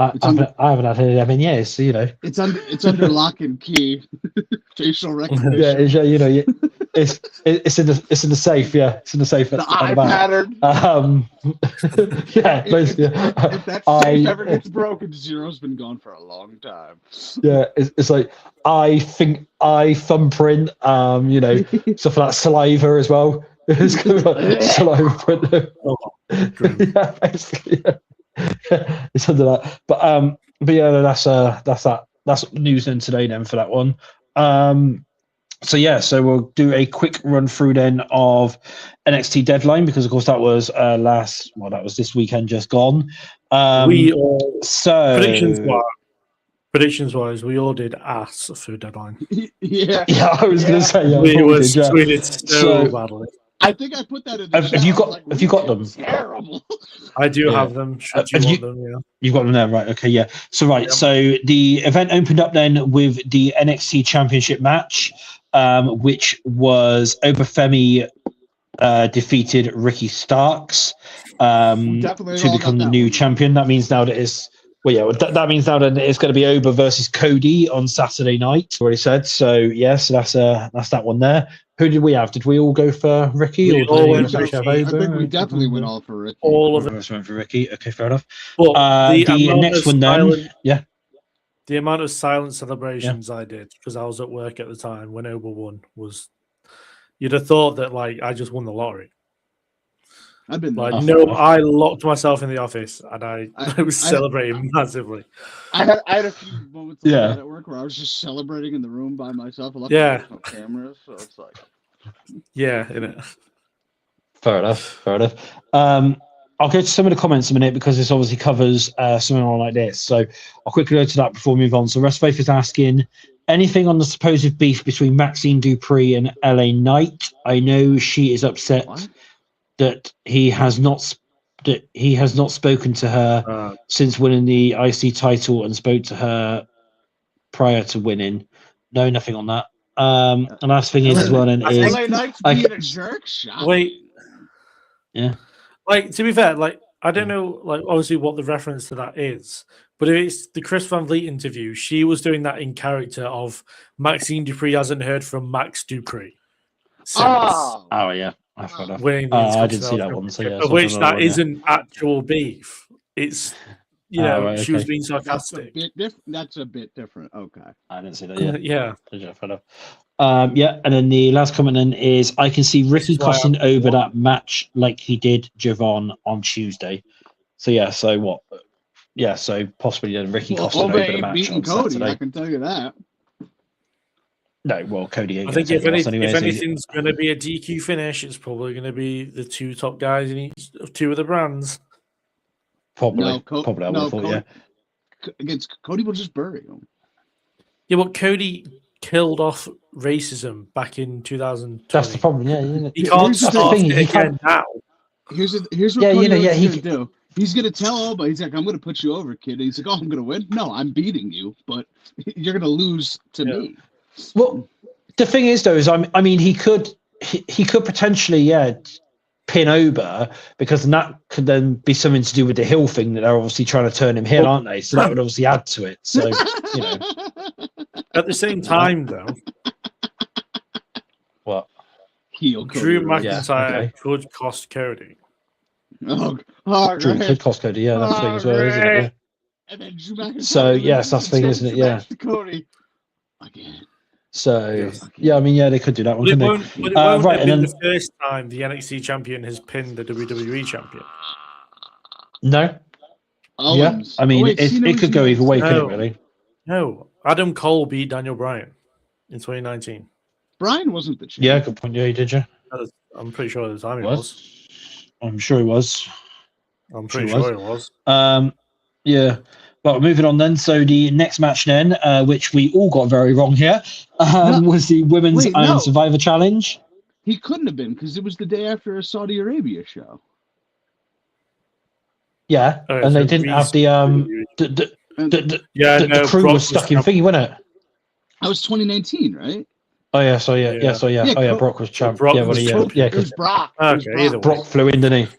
haven't had any of them in years. So it's under lock and key, facial recognition. Yeah, it's in the safe. Yeah, it's in the safe. The eye pattern. Yeah, basically. If that safe ever gets broken, Zero's been gone for a long time. Yeah, it's like eye thumbprint. Stuff like saliva as well. It's kind of like saliva print. Yeah, basically. Yeah. It's under that. But yeah, that's that. That's news then today then for that one. So we'll do a quick run through then of NXT Deadline, because of course that was that was this weekend just gone. Predictions wise, we all did ass for Deadline. Yeah, I was going to say we did so badly. I think I put that in the have you got them? Terrible. I do have them. Should you want them? Yeah. You've got them there, right? Okay, yeah. So so the event opened up then with the NXT Championship match, which was Obafemi defeated Ricky Starks to become the new champion. That means now that it's that means now that it's going to be Oba versus Cody on Saturday night. Already said. So so that's that one there. Who did we have? Did we all go for Ricky? We all went for Ricky. I think we definitely went all for Ricky. All of us went for Ricky. Okay, fair enough. But the next one then, the amount of silent celebrations I did, because I was at work at the time when Oba won, was you'd have thought that I just won the lottery. I've been I locked myself in the office and I was celebrating massively. I had a few moments like that at work where I was just celebrating in the room by myself. No cameras, so it's like Fair enough. I'll go to some of the comments in a minute because this obviously covers something on like this. So I'll quickly go to that before we move on. So Rest Faith is asking anything on the supposed beef between Maxine Dupree and LA Knight. I know she is upset that he has not spoken to her since winning the IC title and spoke to her prior to winning. No, nothing on that. And last thing is as well then is LA Knight's being a jerk shot. Wait. Yeah. To be fair, I don't know obviously what the reference to that is, but if it's the Chris Van Vliet interview, she was doing that in character of Maxine Dupree hasn't heard from Max Dupree. Oh yeah. I didn't see that one. So of which that isn't actual beef. It's she was being sarcastic. That's a bit different. Okay, I didn't see that. Yeah. And then the last comment then is I can see Ricky costing over that match like he did Javon on Tuesday. So so possibly then Ricky costing over the match on Cody, Saturday. I can tell you that. No, well, Cody ain't. I think if anything's going to be a DQ finish, it's probably going to be the two top guys in each of two of the brands. Probably, I would have thought, Against Cody will just bury him. Yeah, but Cody killed off racism back in 2020. That's the problem. Yeah, He can't start it again now. Here's what Cody Rhodes is going to do. He's going to tell Alba, he's like, I'm going to put you over, kid. And he's like, oh, I'm going to win? No, I'm beating you, but you're going to lose to me. Well, the thing is, though, is I mean, he could potentially, pin Oba, because that could then be something to do with the heel thing that they're obviously trying to turn him heel, aren't they? So that would obviously add to it. So, you know. At the same time, though, what? Drew McIntyre could cost Cody. Drew could cost Cody, that's the thing as well, isn't it? Yeah. And then Drew McIntyre. So, yes, that's the thing, isn't it? Yeah. Cody again. So, I mean, they could do that one, couldn't they? But it won't have been the first time the NXT champion has pinned the WWE champion. No. Owens. I mean, it could go either way, couldn't it, really? No. Adam Cole beat Daniel Bryan in 2019. Bryan wasn't the champion. Yeah, good point. Yeah, did you? I'm pretty sure at the time he was. I'm sure he was. I'm pretty sure he was. Yeah. Well, moving on then. So the next match then, which we all got very wrong here, was the Women's Iron Survivor Challenge. He couldn't have been, because it was the day after a Saudi Arabia show. Yeah, and they didn't have the crew was stuck in thingy, wasn't it? That was 2019. Right? Oh yeah, Brock was champ. Because Brock. Brock flew in, didn't he?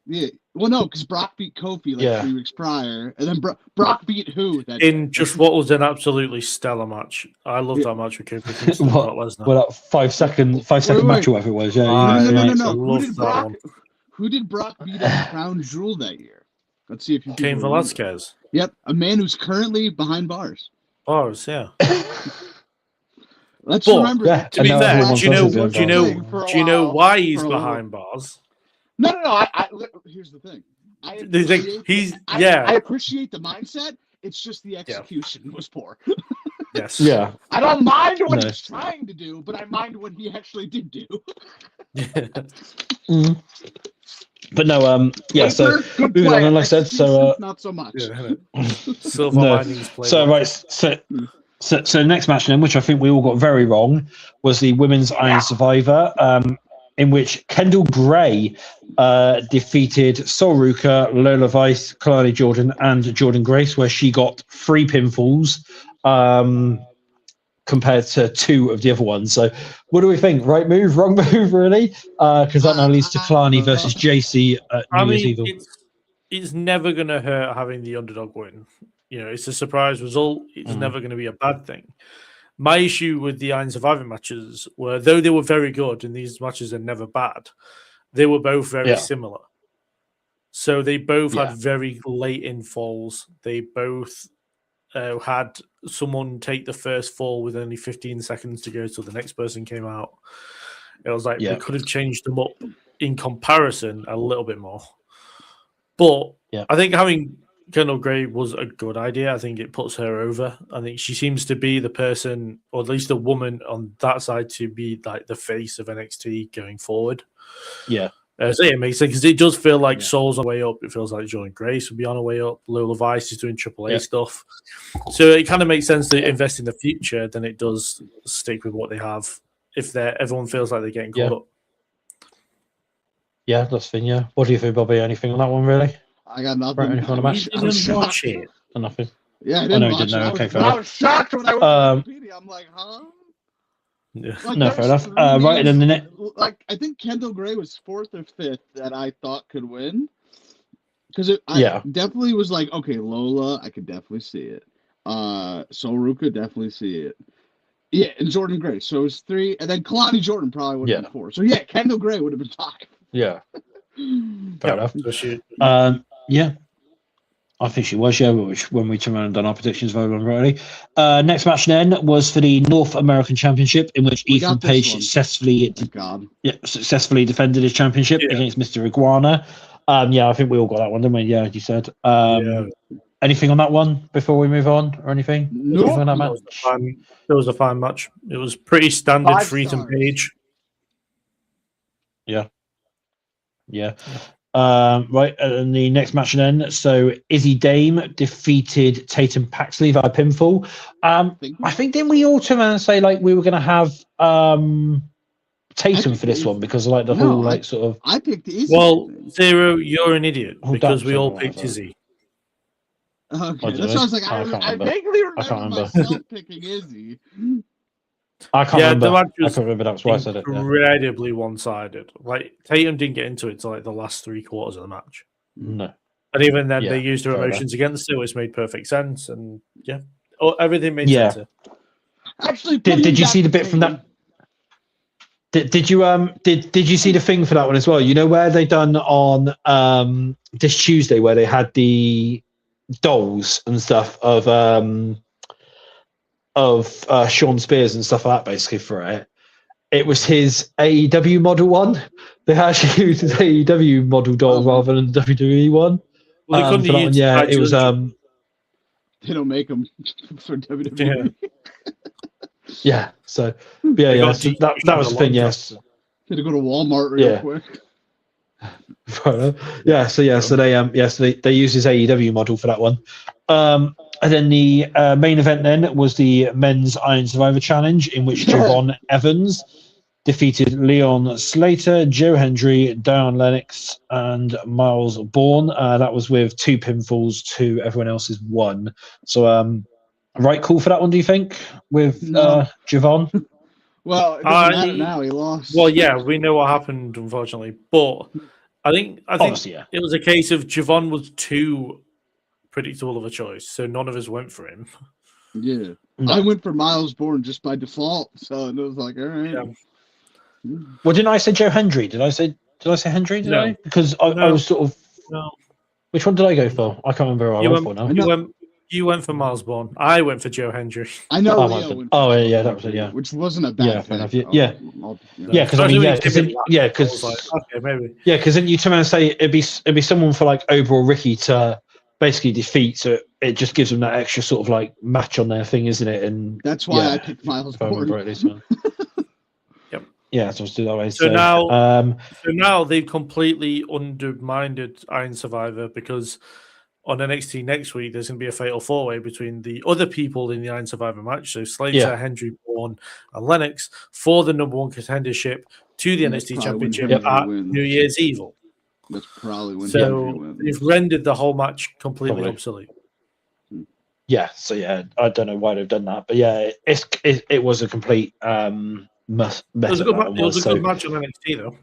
Yeah. Well, no, because Brock beat Kofi 3 weeks prior, and then Brock beat who? In just what was an absolutely stellar match. I loved that match with Kofi. That 5 second match or whatever it was. Yeah. No. Who did Brock beat at Crown Jewel that year? Let's see if you Cain Velasquez. Yep, a man who's currently behind bars. Bars, yeah. Let's remember. Yeah, to be fair, do you know why he's behind bars? No. Here's the thing. I appreciate the mindset. It's just the execution was poor. Yes. Yeah. I don't mind what he's trying to do, but I mind what he actually did do. But no, so moving on, like I said, so not so much. Silver linings play. So right, so next match then, which I think we all got very wrong, was the Women's Iron Survivor, in which Kendall Gray defeated Sol Ruka, Lola Vice, Kalani Jordan, and Jordan Grace, where she got 3 pinfalls compared to 2 of the other ones. So what do we think? Right move, wrong move, really? Because that now leads to Kalani versus JC at New Year's Evil. It's never going to hurt having the underdog win. You know, it's a surprise result. It's never going to be a bad thing. My issue with the Iron Survivor matches were, though they were very good, and these matches are never bad, they were both very similar. So they both had very late infalls. They both had someone take the first fall with only 15 seconds to go till the next person came out. It was like they could have changed them up in comparison a little bit more. But I think having Kendall Gray was a good idea. I think it puts her over. I think she seems to be the person, or at least the woman on that side, to be like the face of NXT going forward. Yeah. So it makes sense, because it does feel like Soul's on the way up. It feels like Jordan Grace will be on her way up. Lola Vice is doing AAA stuff. So it kind of makes sense to invest in the future than it does stick with what they have if everyone feels like they're getting caught up. Yeah, that's the thing, yeah. What do you think, Bobby? Anything on that one, really? I got nothing. Right, anything on the match? I didn't watch it. Nothing. Yeah, I didn't watch it. Okay, fair I enough. was shocked when I went to Wikipedia. I'm like, huh? Yeah. Like, no, fair enough. Right, and then the next... Like, I think Kendall Gray was 4th or 5th that I thought could win. Because I definitely was like, okay, Lola, I could definitely see it. Sol Ruka, definitely see it. Yeah, and Jordan Gray. So it was 3. And then Kalani Jordan probably would have been 4. So yeah, Kendall Gray would have been 5. Yeah. Fair enough. So I think she was, which when we turned around and done our predictions very already. Next match then was for the North American Championship, in which Ethan Page successfully defended his championship against Mr. Iguana. I think we all got that one, didn't we? Yeah, you said. Anything on that one before we move on, or anything? No. It was a fine match. It was pretty standard for Ethan Page. Yeah. Right, and the next match then. So Izzy Dame defeated Tatum Paxley via pinfall. I think didn't we all turn around and say like we were going to have Tatum for this one because like the whole like sort of. I picked Izzy. Well, Zero, you're an idiot because we all picked Izzy. Okay, that's why I was like, I vaguely remember myself picking Izzy. I can't remember. I can't remember. That's why I said it. Incredibly one-sided. Like Tatum didn't get into it till like the last 3 quarters of the match. No, and even then they used their emotions against it, which made perfect sense. And everything made sense. Actually, did you see the bit from that? Did you see the thing for that one as well? You know where they done on this Tuesday where they had the dolls and stuff of Sean Spears and stuff like that basically for it. It was his AEW model one. They actually used his AEW model doll rather than the WWE one. Well, for that one, it was they don't make them for WWE. Yeah. So so that was the thing. Yes. Had to go to Walmart real quick. So they used his AEW model for that one. And then the main event then was the men's Iron Survivor Challenge, in which Javon Evans defeated Leon Slater, Joe Hendry, Dion Lennox, and Miles Bourne. That was with 2 pinfalls to everyone else's 1. So, right call for that one, do you think, with Javon? Well, it doesn't matter now. He lost. Well, yeah, we know what happened, unfortunately. But I think it was a case of Javon was too predictable of a choice, so none of us went for him. Yeah. I went for Miles Bourne just by default, so it was like, all right. Yeah. Well, didn't I say Joe Hendry? Did I say Hendry? Did I? Because I was sort of. No. Which one did I go for? I can't remember what I went for now. You went for Miles Bourne. I went for Joe Hendry. I know. That was it. Yeah, which wasn't a bad thing. Because because then you turn around and say it'd be someone for like Oba or Ricky to basically defeat, so it just gives them that extra sort of like match on their thing, isn't it? And that's why I picked Miles Bourne. Yeah, so let's do that way. So now they've completely undermined Iron Survivor because on NXT next week there's going to be a fatal 4-way between the other people in the Iron Survivor match. So Slater, Hendry, Bourne, and Lennox for the number 1 contendership to the NXT Championship at New Year's Eve. That's probably when. So they've rendered the whole match completely obsolete. Yeah. So I don't know why they've done that, but it was a complete mess. It was a good match on NXT though.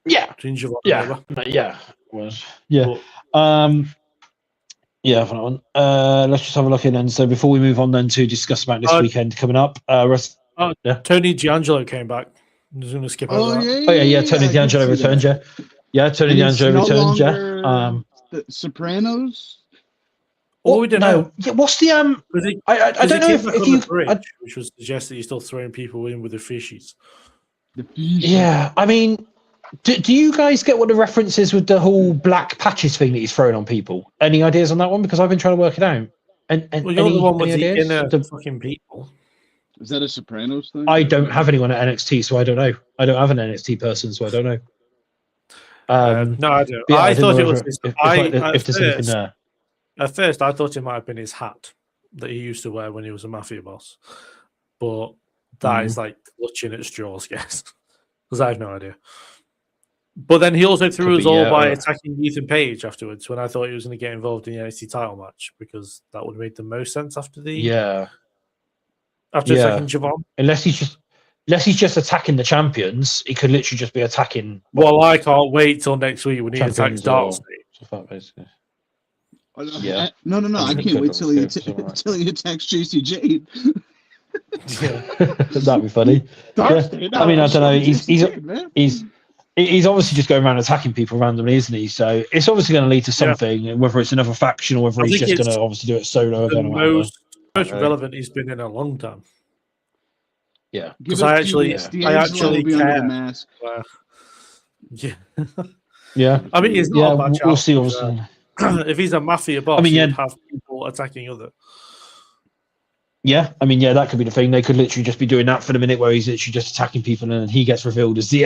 Yeah. It was. Yeah. But, for that one. Let's just have a look in then. So before we move on then to discuss about this weekend coming up, Tony D'Angelo came back. I'm just going to skip over that. Tony D'Angelo returned, Tony D'Angelo returned, The Sopranos? We don't know. Yeah, what's the I don't know if you which would suggest that you're still throwing people in with the fishies. Yeah, I mean, do you guys get what the reference is with the whole black patches thing that he's throwing on people? Any ideas on that one? Because I've been trying to work it out. And you're the one with the inner fucking people. Is that a Sopranos thing? I don't have anyone at NXT, so I don't know. I don't have an NXT person, so I don't know. No, I don't. I thought it was if there's anything there. At first, I thought it might have been his hat that he used to wear when he was a mafia boss. But that is like clutching at straws, guess. Because I have no idea. But then he also threw us all by attacking Ethan Page afterwards when I thought he was going to get involved in the NXT title match because that would have made the most sense after attacking Javon. Unless he's just attacking the champions, he could literally just be attacking. Well, I can't wait till next week when he attacks Darkseid. Basically. Yeah. No. I can't wait till he attacks JC Jade. That'd be funny. I mean, I don't know. He's obviously just going around attacking people randomly, isn't he? So it's obviously going to lead to something, whether it's another faction or whether he's just going to obviously do it solo. The most relevant he's been in a long time. Yeah, because I actually care. Yeah. I mean, he's not a match. We'll see. Obviously, if he's a mafia boss, he'd have people attacking other. Yeah, I mean, yeah, that could be the thing. They could literally just be doing that for the minute where he's literally just attacking people, and then he gets revealed as the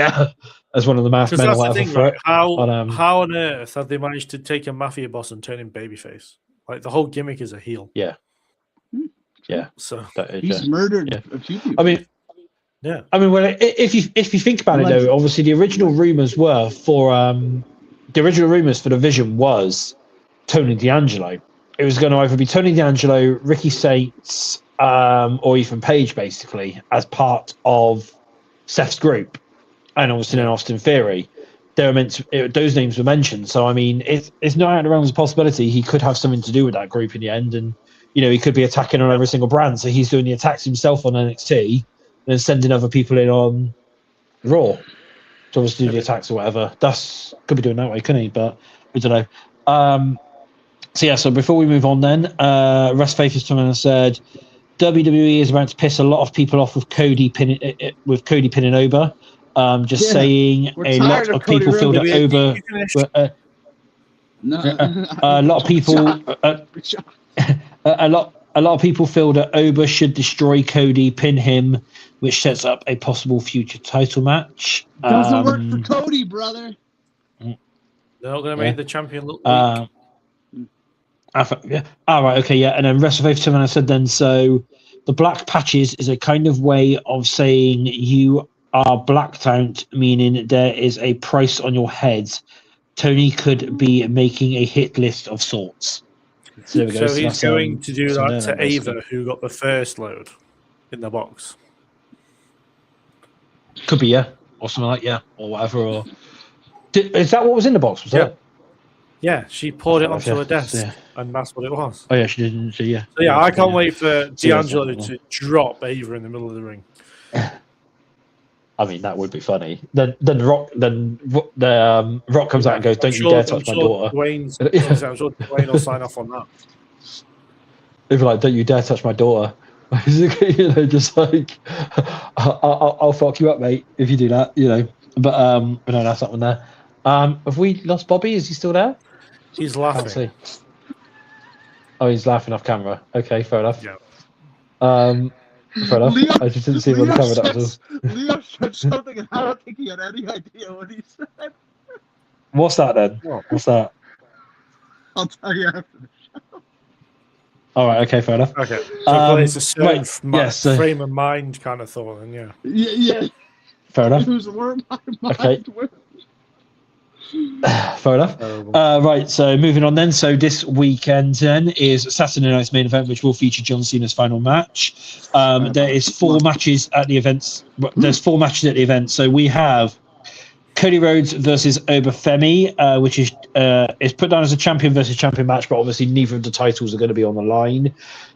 as one of the masked men or whatever. Thing, right? How on earth have they managed to take a mafia boss and turn him babyface? Like the whole gimmick is a heel. Yeah, yeah. So he's murdered a few people. I mean, yeah. I mean, well, if you think about it though, obviously the original rumors were for the Vision was Tony D'Angelo. It was going to either be Tony D'Angelo, Ricky Saints, or Ethan Page, basically, as part of Seth's group, and obviously then Austin Theory. They were those names were mentioned. So I mean, it's not out of the realms of possibility he could have something to do with that group in the end, and he could be attacking on every single brand. So he's doing the attacks himself on NXT, and then sending other people in on Raw to obviously do the attacks or whatever. Could be doing that way, couldn't he? But we don't know. So before we move on then, Russ Faith has come in and said WWE is about to piss a lot of people off with Cody pinning Oba. Saying a lot of people feel that Oba a lot of people a lot of people feel that Oba should destroy Cody, pin him, which sets up a possible future title match. Doesn't work for Cody, brother. They're not going to make the champion look weak. Yeah. All right. Okay. Yeah. And then Rest of Faith Timon said then, so the black patches is a kind of way of saying you are blacked out, meaning there is a price on your head. Tony could be making a hit list of sorts. So there we go. So he's going to do that to Ava, who got the first load in the box. Could be, yeah. Or something like, yeah. Or whatever. Or is that what was in the box? Was that? Yeah, she poured it onto her desk, and that's what it was. Oh, yeah, she didn't. So, yeah. So, yeah, I can't wait for D'Angelo to drop Ava in the middle of the ring. I mean, that would be funny. Then Rock comes out and goes, "Don't you dare touch my daughter." I'm sure Dwayne will sign off on that. They'd be like, "Don't you dare touch my daughter." Just like, I'll fuck you up, mate, if you do that. But no, that's not one there. Have we lost Bobby? Is he still there? He's laughing. Oh, he's laughing off camera. Okay, fair enough. Yeah. Fair enough. I just didn't see him on the camera. That was all. Leo said something, and I don't think he had any idea what he said. What's that then? What's that? I'll tell you after the show. All right. Okay. Fair enough. Okay. So it's a certain frame of mind kind of thought, and yeah. Fair enough. Who's where my mind okay. went. Fair enough. Right, so moving on then. So this weekend then is Saturday night's main event, which will feature John Cena's final match. There is 4 matches at the events. There's 4 matches at the event. So we have Cody Rhodes versus Oba Femi, which is put down as a champion versus champion match, but obviously neither of the titles are going to be on the line.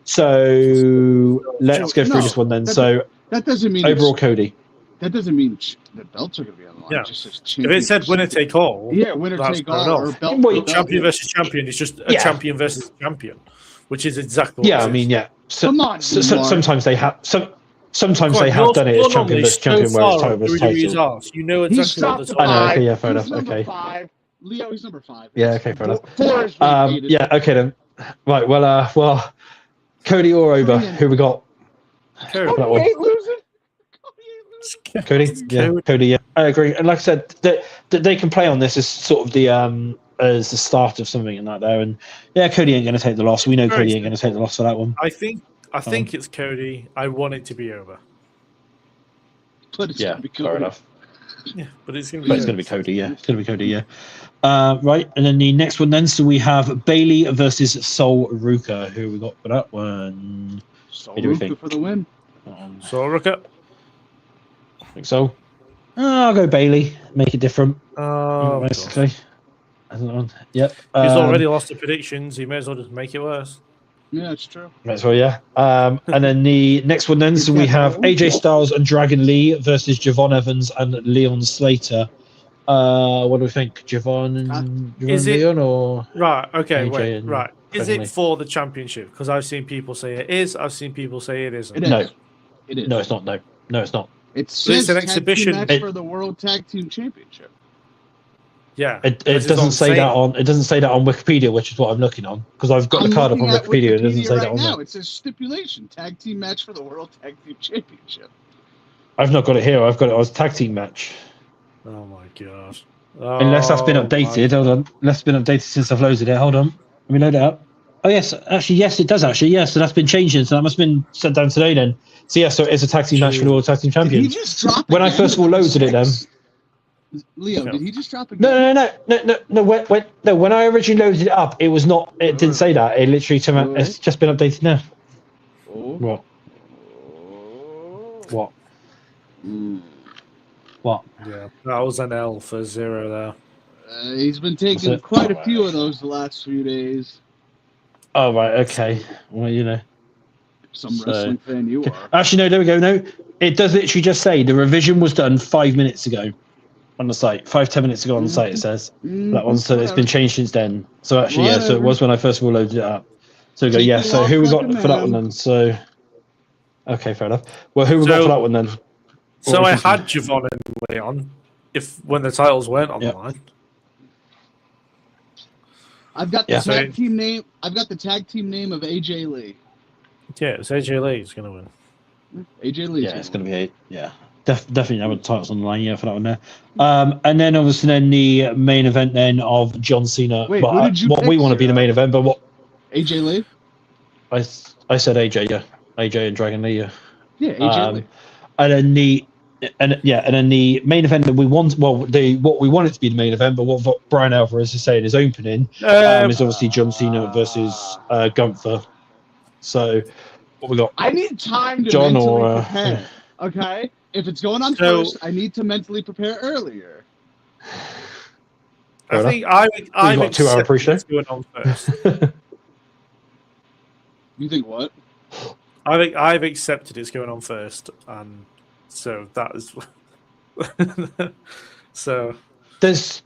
So let's go through this one then. So that doesn't mean overall Cody. That doesn't mean the belts are going to be on the line. Yeah. If it said winner take all, winner take all, or belt. Champion versus champion is just a champion versus champion, which is exactly what I mean, yeah. Come on, sometimes they have sometimes they have done it as champion versus champion, where it's title versus title. You know exactly what the I know. Okay, yeah, fair enough. Okay. 5. Leo, he's number 5. Yeah. Okay, fair enough. 4 is yeah. Okay then. Right. Well. Cody or Oba? Who we got? Cody. Ain't losing. Cody, yeah, I agree. And like I said, they can play on this as sort of the as the start of something like that. And yeah, Cody ain't going to take the loss. We know Cody ain't going to take the loss for that one. I think it's Cody. I want it to be over. But it's gonna be Cody. Fair enough. Yeah, but it's going to be Cody. Yeah, it's going to be Cody. Yeah. Right, and then the next one. Then so we have Bailey versus Sol Ruka. Who we got for that one? Sol Ruka for the win. Sol Ruka. I think so. I'll go Bailey. Make it different. Basically. I don't know. Yep. He's already lost the predictions. He may as well just make it worse. Yeah, it's true. That's well, yeah. And then the next one, then, so we have AJ Styles and Dragon Lee versus Javon Evans and Leon Slater. What do we think, Javon and Leon, or right? Okay, wait, right. Is it for the championship? Because I've seen people say it is. I've seen people say it isn't. No, it is. No, it's not. No, it's not. It's an exhibition match for the World Tag Team Championship. Yeah, It doesn't say that on Wikipedia, which is what I'm looking on because I've got the card up on Wikipedia. It doesn't say that on there. It says stipulation: tag team match for the World Tag Team Championship. I've not got it here. I've got it as tag team match. Oh my gosh! Unless that's been updated. Hold on. Unless it's been updated since I've loaded it. Hold on. Let me load it up. Oh yes, actually yes, it does actually. Yes, so that's been changed. So that must have been sent down today then. So yeah, so it's a tag team match for the World Tag Team Champions. Did he just drop when I first of all loaded it, then. Leo, did he just drop again? No. When I originally loaded it up, it was not. It didn't say that. It literally came out. It's just been updated now. What? What? What? Yeah, that was an L for 0 there. He's been taking quite a few of those the last few days. Oh right, okay. Well, you know, some wrestling fan you are. Actually, no. There we go. No, it does literally just say the revision was done 5 minutes ago. On the site, 5-10 minutes ago on the site, it says that one. So it's been changed since then. So actually, yeah. So it was when I first of all loaded it up. So we go, yeah. So who we got for that one then? So, okay, fair enough. Well, who we got for that one then? So I had Javon and Leon, when the titles weren't on the line. I've got the tag team name. I've got the tag team name of AJ Lee. Yeah, it's AJ Lee who's gonna win. AJ Lee. Yeah, it's gonna be definitely have the titles on the line, for that one there. And then obviously the main event then of John Cena. Wait, who did you what pick, we want to be the main event, but what? AJ Lee? I said AJ, yeah. AJ and Dragon Lee, yeah. Yeah, AJ Lee. And then the main event that we want, what we want it to be the main event, but what Brian Alvarez is saying is opening, is obviously John Cena versus Gunther. So what we got? I need time to mentally prepare. Okay? If it's going on first, I need to mentally prepare earlier. I think I've got 2 hour pre-show. It's going on first. You think what? I think I've accepted it's going on first, and so that is. So there's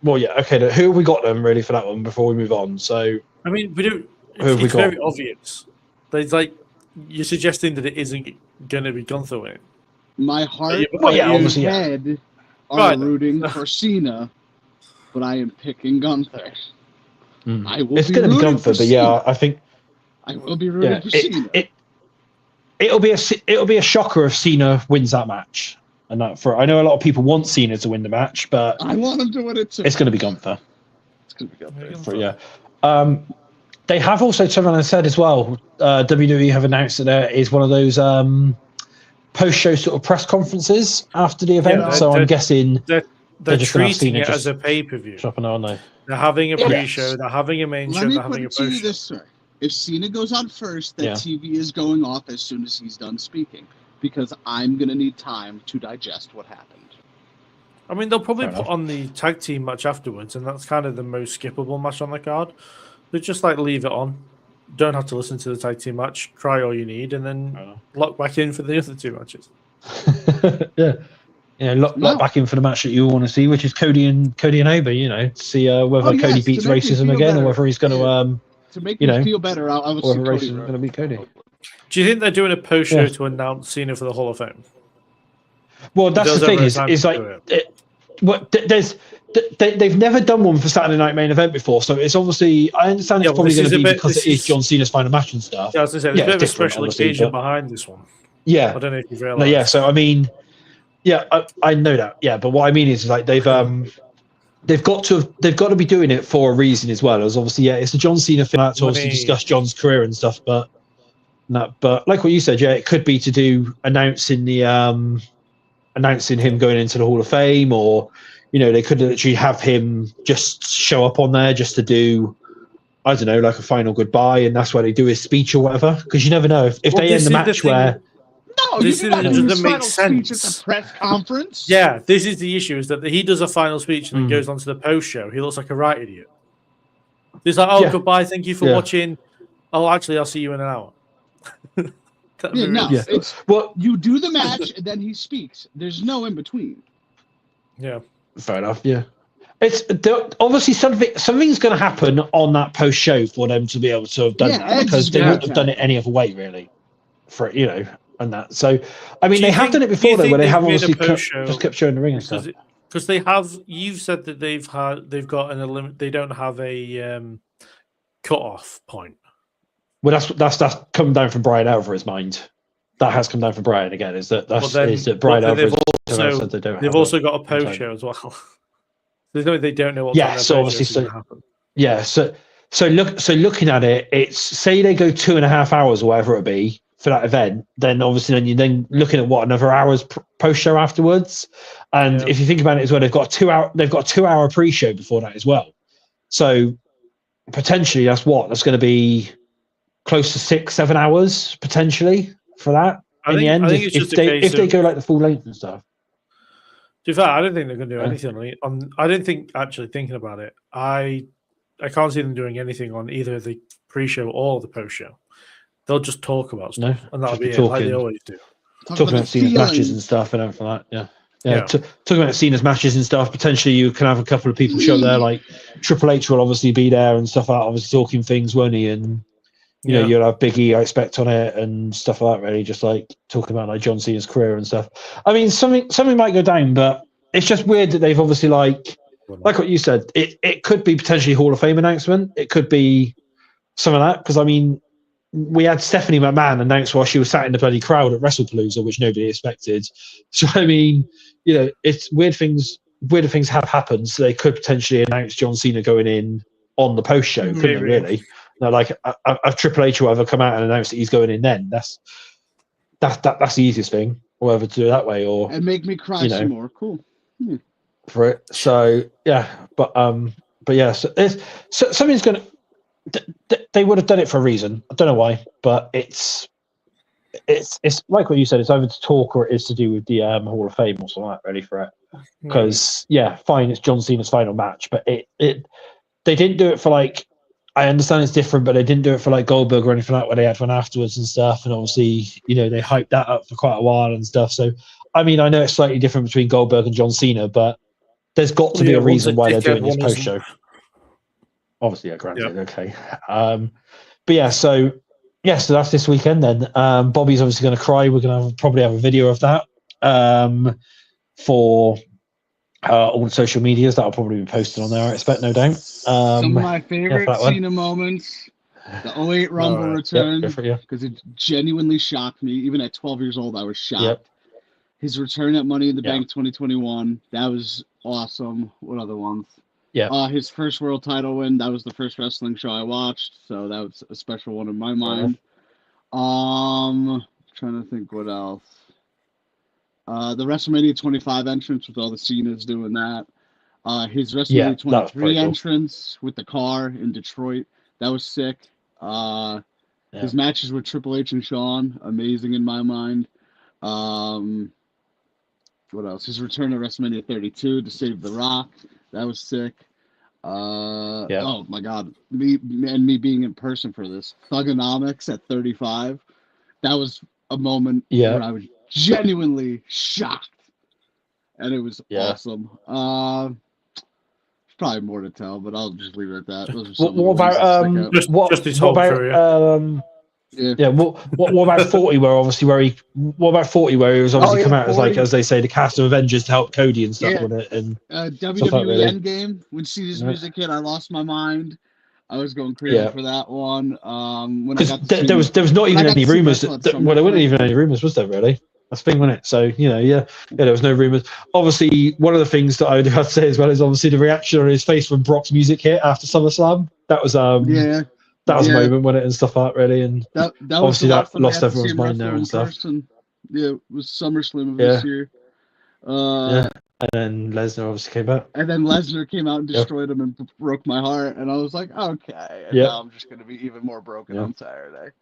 well, yeah, okay. Who have we got then really for that one before we move on? So I mean, we don't. It's very obvious. There's like you're suggesting that it isn't going to be Gunther winning. My heart and head are rooting for Cena, but I am picking Gunther. It's going to be Gunther, but yeah, I think I will be rooting for Cena. It'll be a shocker if Cena wins that match. And that I know a lot of people want Cena to win the match, but I want him to win it too. It's going to be Gunther. It's going to be Gunther. They have also turned around and said as well, WWE have announced that there is one of those post-show sort of press conferences after the event. Yeah, so I'm guessing they're just treating it as a pay-per-view. Aren't they? They're having a pre-show, they're having a main show, they're having a post-show. Let me put it to you this way. If Cena goes on first, that TV is going off as soon as he's done speaking. Because I'm going to need time to digest what happened. I mean, they'll probably put on the tag team match afterwards, and that's kind of the most skippable match on the card. They just leave it on. Don't have to listen to the tag team match. Try all you need, and then lock back in for the other 2 matches. Lock back in for the match that you want to see, which is Cody and Obi. See whether Cody beats racism again, or whether he's going to make me feel better. I will see Cody. Racism going to beat Cody. Do you think they're doing a post show to announce Cena for the Hall of Fame? Well, that's the thing. They've never done one for Saturday Night Main Event before, so it's obviously. I understand it's probably going to be because it is John Cena's final match and stuff. Yeah, I was going to say there's a bit of a special occasion behind this one. Yeah, I don't know if you've realized. Yeah, so I mean, I know that. Yeah, but what I mean is they've got to be doing it for a reason as well. As obviously, it's the John Cena thing to obviously discuss John's career and stuff, but like what you said, it could be to do announcing him going into the Hall of Fame, or they could literally have him just show up on there just to do, I don't know, like a final goodbye, and that's why they do his speech or whatever. Because you never know if they end the match where. No, this doesn't make sense. At the press conference. Yeah, this is the issue: is that he does a final speech and then goes on to the post show. He looks like a right idiot. He's like, goodbye, thank you for watching. Oh, actually, I'll see you in an hour. It's you do the match and then he speaks. There's no in between. Yeah, fair enough. Yeah, it's obviously something's going to happen on that post show for them to be able to have done that, because they wouldn't have done it any other way, really. For and that. So I mean, they have done it before though, where they have obviously just kept showing the ring and stuff. Because they have. You've said that they've got an limit. They don't have a cut-off point. Well, that's come down from Brian Alvarez's mind. That has come down from Brian again. Is that Brian Alvarez? They've also got a post show as well. There's no, they don't know what's on their so post obviously, going to happen. Yeah, so looking at it, it's say they go 2.5 hours or whatever it be for that event, then obviously you're then looking at what, another hour's post show afterwards. And if you think about it as well, they've got a 2-hour pre-show before that as well. So potentially that's going to be close to 6-7 hours potentially for that. I think if they go like the full length and stuff. To be fair, I don't think they're going to do anything on. I don't think, actually thinking about it, I can't see them doing anything on either the pre-show or the post-show. They'll just talk about stuff, and that'll be it, like they always do. Talking about Cena's matches and stuff and everything like that. Yeah. Talking about Cena's matches and stuff. Potentially, you can have a couple of people show up there, like Triple H will obviously be there and stuff like that, obviously talking things, won't he? And you know, you'll have Big E, I expect, on it and stuff like that. Really, just like talking about like John Cena's career and stuff. I mean, something might go down, but it's just weird that they've obviously like what you said. It could be potentially Hall of Fame announcement. It could be some of that because I mean, we had Stephanie McMahon announce while she was sat in the bloody crowd at WrestlePalooza, which nobody expected. So I mean, you know, it's weird things have happened. So they could potentially announce John Cena going in on the post show, couldn't they? Really? No, like a Triple H or whatever come out and announce that he's going in. Then that's the easiest thing. Or whether to do it that way or and make me cry some more. Cool. Yeah. For it. So yeah, but yeah, so something's gonna. They would have done it for a reason. I don't know why, but it's like what you said. It's either to talk or it is to do with the Hall of Fame or something like that. Really for it, because fine, it's John Cena's final match, but they didn't do it for like. I understand it's different, but they didn't do it for like Goldberg or anything like that where they had one afterwards and stuff. And obviously, you know, they hyped that up for quite a while and stuff. So, I mean, I know it's slightly different between Goldberg and John Cena, but there's got to be a reason why they're doing this post show. Obviously, granted, okay. But yeah, so that's this weekend then. Bobby's obviously going to cry. We're going to probably have a video of that for all the social medias. That'll probably be posted on there, I expect, no doubt. Some of my favorite Cena moments, the 08 Rumble return, because it genuinely shocked me. Even at 12 years old, I was shocked. His return at Money in the Bank 2021, that was awesome. What other ones? His first world title win, that was the first wrestling show I watched, so that was a special one in my mind. Trying to think what else. The WrestleMania 25 entrance with all the Cenas doing that. His WrestleMania 23 entrance with the car in Detroit, that was sick. His matches with Triple H and Shawn, amazing in my mind. What else? His return to WrestleMania 32 to save The Rock, that was sick. Oh my God, me being in person for this Thugonomics at 35, that was a moment where I was genuinely shocked, and it was awesome. Probably more to tell, but I'll just leave it at that. Those are what about his whole career? What about 40? What about 40? Where he was obviously come out 40. As like, as they say, the cast of Avengers to help Cody and stuff on it, and WWE Endgame. When Cena's music hit, I lost my mind. I was going crazy for that one. When I got there was not even any rumors. Well, there weren't even any rumors, was there? Really? That's the thing, wasn't it? So there was no rumors. Obviously, one of the things that I would have to say as well is obviously the reaction on his face when Brock's music hit after SummerSlam. That was that was a moment, wasn't it, and stuff like that, really. And that obviously that lost everyone's mind there and stuff. Yeah, it was SummerSlam of this year. And then Lesnar obviously came out. And then Lesnar came out and destroyed him and broke my heart. And I was like, okay. And now I'm just going to be even more broken on Saturday.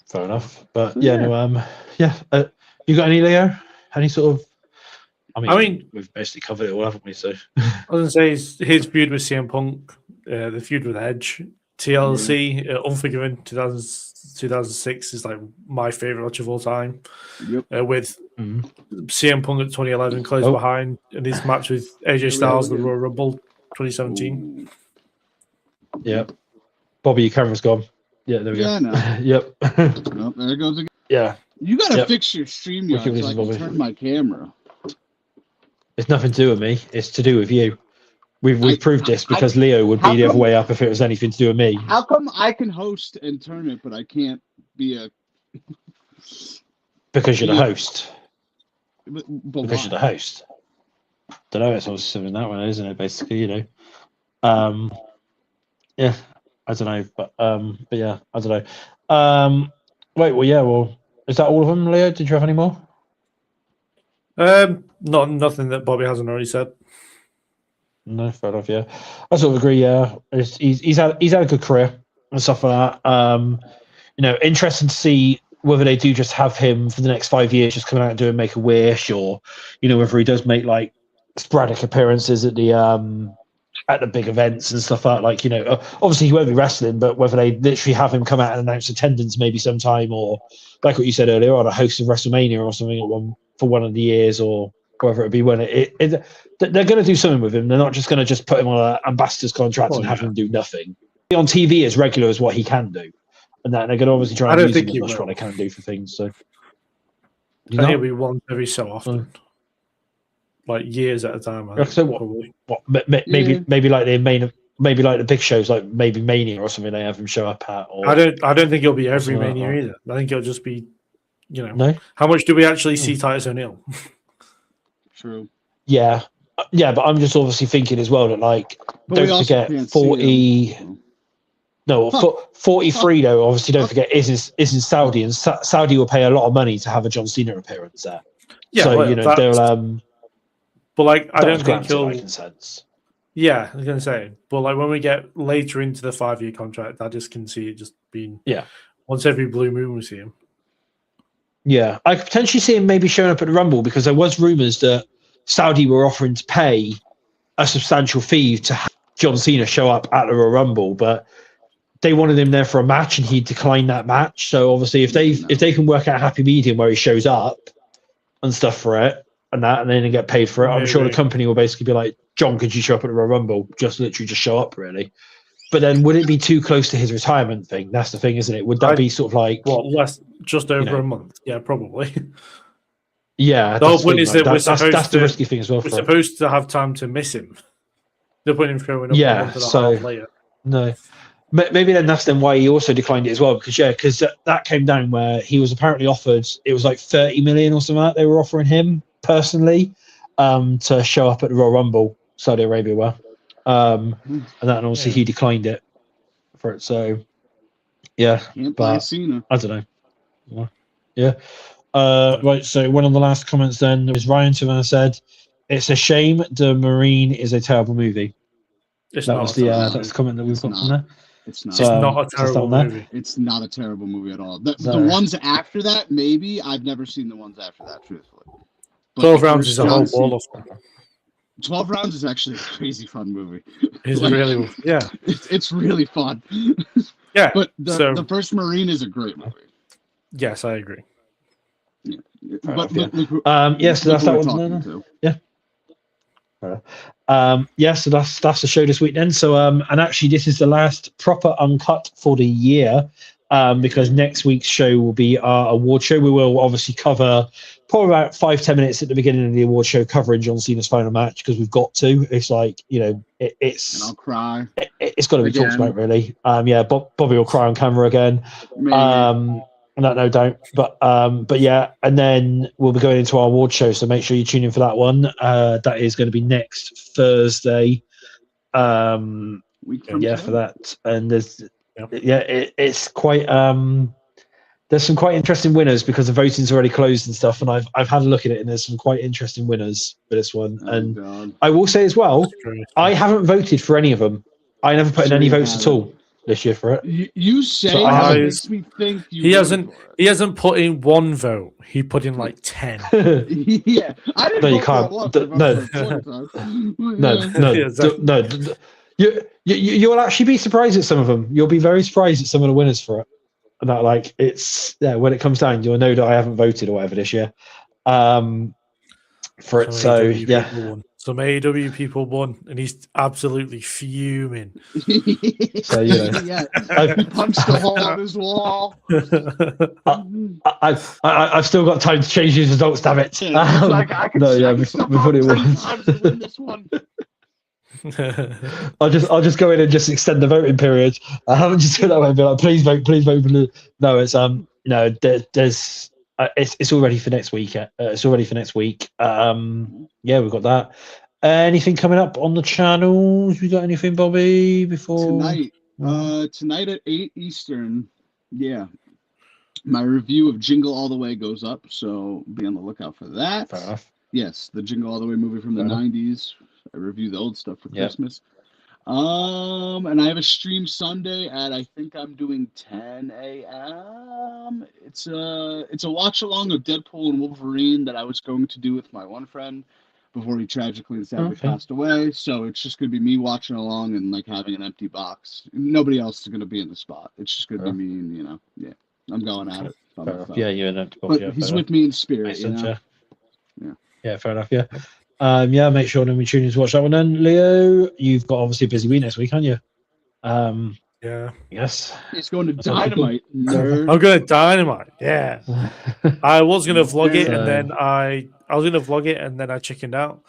Fair enough. But you got any, Leo? Any sort of... I mean, we've basically covered it all, haven't we? So I was going to say his feud with CM Punk, the feud with Edge, TLC, Unforgiven 2006 is like my favorite match of all time. With CM Punk at 2011 close behind, and his match with AJ Styles, the Royal Rumble 2017. Bobby, your camera's gone. Yeah, there we go. No. Yep. Oh, there it goes again. Yeah. You got to fix your StreamYard so I can turn my camera. It's nothing to do with me. It's to do with you. We've proved this because Leo would be the other way up if it was anything to do with me. How come I can host and tournament, but I can't be a? Because you're the host. But because you're the host. Don't know. It's obviously something that one, isn't it? Basically, you know. Yeah, I don't know, but yeah, I don't know. Wait, well, yeah, well, is that all of them, Leo? Did you have any more? Nothing that Bobby hasn't already said. No, fair enough. Yeah, I sort of agree. Yeah, he's had a good career and stuff like that. You know, interesting to see whether they do just have him for the next 5 years, just coming out and doing Make a Wish, or you know, whether he does make like sporadic appearances at the big events and stuff like that. Like, you know, obviously he won't be wrestling, but whether they literally have him come out and announce attendance maybe sometime, or like what you said earlier on, a host of WrestleMania or something for one of the years, or whether it be when they're going to do something with him. They're not just going to just put him on an ambassador's contract and have him do nothing. On TV as regular as what he can do, and that they're going to obviously try and use him as much what they can do for things. So I think it'll be once every so often, like years at a time. I think, so maybe like the big shows, like maybe Mania or something. They have him show up at. Or I don't think it'll be every Mania either. I think it'll just be, you know, no? How much do we actually see Titus O'Neil? True. Yeah, but I'm just obviously thinking as well that, like, don't forget 40. No, 43 though. Obviously, don't forget is in Saudi, and Saudi will pay a lot of money to have a John Cena appearance there. Yeah, so you know they'll. But like, I don't think he'll. In sense. Yeah, I was gonna say, but like when we get later into the 5-year contract, I just can see it just being once every blue moon we see him. Yeah, I could potentially see him maybe showing up at the Rumble, because there was rumors that Saudi were offering to pay a substantial fee to have John Cena show up at the Royal Rumble, but they wanted him there for a match and he declined that match. So obviously, if they can work out a happy medium where he shows up and stuff for it and then they get paid for it, I'm sure the company will basically be like, John, could you show up at the Royal Rumble? Just show up, really. But then would it be too close to his retirement thing? That's the thing, isn't it? Would that be sort of like just over a month? Yeah, probably. Yeah, the whole point is that that's the risky thing as well. We're supposed to have time to miss him. They're putting him showing up a month and a half later. No, maybe that's why he also declined it as well, because that came down where he was apparently offered, it was like 30 million or something like that they were offering him personally to show up at the Royal Rumble, Saudi Arabia were. And then obviously he declined it for it. So yeah, but I don't know. Yeah. Right. So one of the last comments then was Ryan Savannah said, "It's a shame The Marine is a terrible movie." That's the comment that we've got from there. It's not. It's not a terrible movie. It's not a terrible movie at all. The ones after that, maybe. I've never seen the ones after that, truthfully. But 12 Rounds is a whole wall of fun. 12 Rounds is actually a crazy fun movie. It's really, It's really fun. Yeah. But the first Marine is a great movie. Yes, I agree. Yeah. But yes, so that's that one. Yeah. So that's the show this week then. So and actually this is the last proper Uncut for the year, because next week's show will be our award show. We will obviously cover probably about 5-10 minutes at the beginning of the award show covering John Cena's final match, because we've got to. It's like, you know, it's and I'll cry. It's got to be talked about, really. Bobby will cry on camera again. Maybe. No doubt. But yeah, and then we'll be going into our award show, so make sure you tune in for that one. That is going to be next Thursday. For that. And there's it's quite there's some quite interesting winners, because the voting's already closed and stuff, and I've had a look at it, and there's some quite interesting winners for this one. God. I will say as well, I haven't voted for any of them. I never put in any votes at all this year for it. You say that makes me think he hasn't put in one vote. He put in like 10. Yeah, I didn't. No, you can't. No. You'll actually be surprised at some of them. You'll be very surprised at some of the winners for it. And that, like, it's when it comes down, you'll know that I haven't voted or whatever this year for it. So yeah. Some AEW people won, and he's absolutely fuming. So, you know, yeah, he punched a hole in his wall. I've still got time to change these results. Damn it! I can before it was. win this one. I'll just go in and just extend the voting period. I haven't just do that way and be like, please vote for the. No, it's no, there's it's all ready for next week. It's all ready for next week. Yeah, we've got that. Anything coming up on the channels? We got anything, Bobby? Before tonight at 8 Eastern. Yeah, my review of Jingle All the Way goes up, so be on the lookout for that. Fair enough. Yes, the Jingle All the Way movie from the 90s. I review the old stuff for Christmas. And I have a stream Sunday at, I think I'm doing 10 a.m. It's a watch along of Deadpool and Wolverine that I was going to do with my one friend before he tragically and sadly passed away. So it's just going to be me watching along and like having an empty box. Nobody else is going to be in the spot. It's just going to be me and, you know, I'm going at it. Yeah, you're an empty box. But he's with me in spirit, you know? Yeah, fair enough, yeah. Make sure to tune in to watch that one then. Leo, you've got obviously a busy week next week, aren't you? Yeah. Yes. He's going to Dynamite. Nerd. I'm going to Dynamite. Yeah. I was going to vlog it, and then I was going to vlog it, and then I chickened out.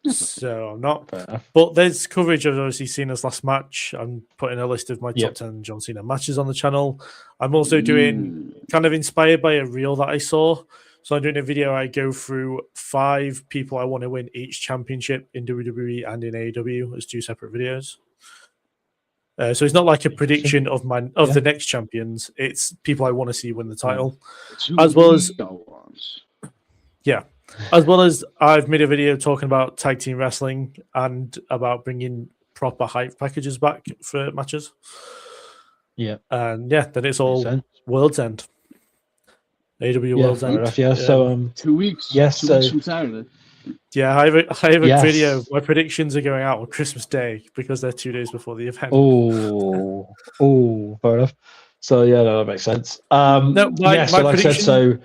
So I'm not. But there's coverage I've obviously seen as last match. I'm putting a list of my top 10 John Cena matches on the channel. I'm also doing kind of inspired by a reel that I saw. So I'm doing a video. I go through 5 people I want to win each championship in WWE and in AEW as 2 separate videos. So it's not like a prediction of the next champions. It's people I want to see win the title, as well as I've made a video talking about tag team wrestling and about bringing proper hype packages back for matches. Yeah, and then it's all World's End. AEW World's End. Enough, so 2 weeks. Yes, 2 weeks from Saturday. Yeah, I have a video. My predictions are going out on Christmas Day because they're 2 days before the event. Oh, fair enough. So that makes sense.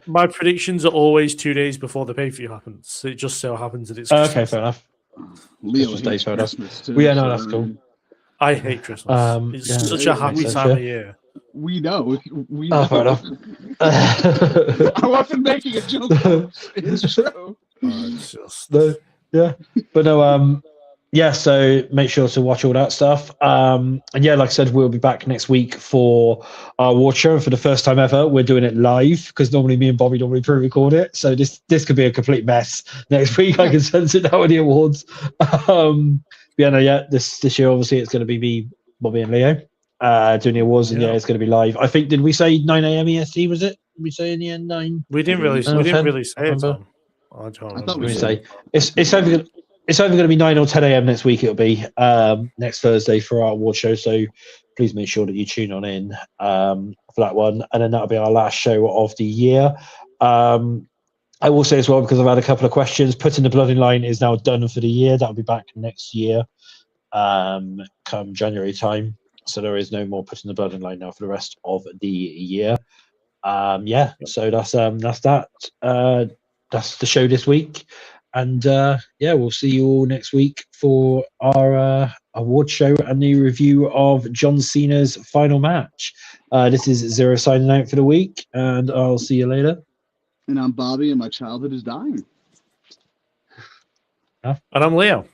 My predictions are always 2 days before the pay-per-view happens. It just so happens that it's Christmas. Okay, fair enough. Leo hates Christmas too. That's cool. I hate Christmas. It's such a happy time of year. We know. We know. Fair enough. I wasn't making a joke. It's true. So make sure to watch all that stuff. And like I said, we'll be back next week for our award show. For the first time ever, we're doing it live because normally me and Bobby normally pre-record it. So this could be a complete mess next week. I can sense it now with the awards. This year obviously it's going to be me, Bobby, and Leo doing the awards, and it's going to be live. I think, did we say 9 a.m. EST? Was it? Did we say in the end 9? We didn't really say it. I thought we say it's either going to be 9 or 10 a.m. next week. It'll be next Thursday for our award show. So please make sure that you tune on in for that one, and then that'll be our last show of the year. I will say as well, because I've had a couple of questions, Putting the Blood in Line is now done for the year. That'll be back next year, come January time. So there is no more Putting the Blood in Line now for the rest of the year. So that's that. That's the show this week. And we'll see you all next week for our award show and the review of John Cena's final match. This is Zero signing out for the week, and I'll see you later. And I'm Bobby, and my childhood is dying. And I'm Leo.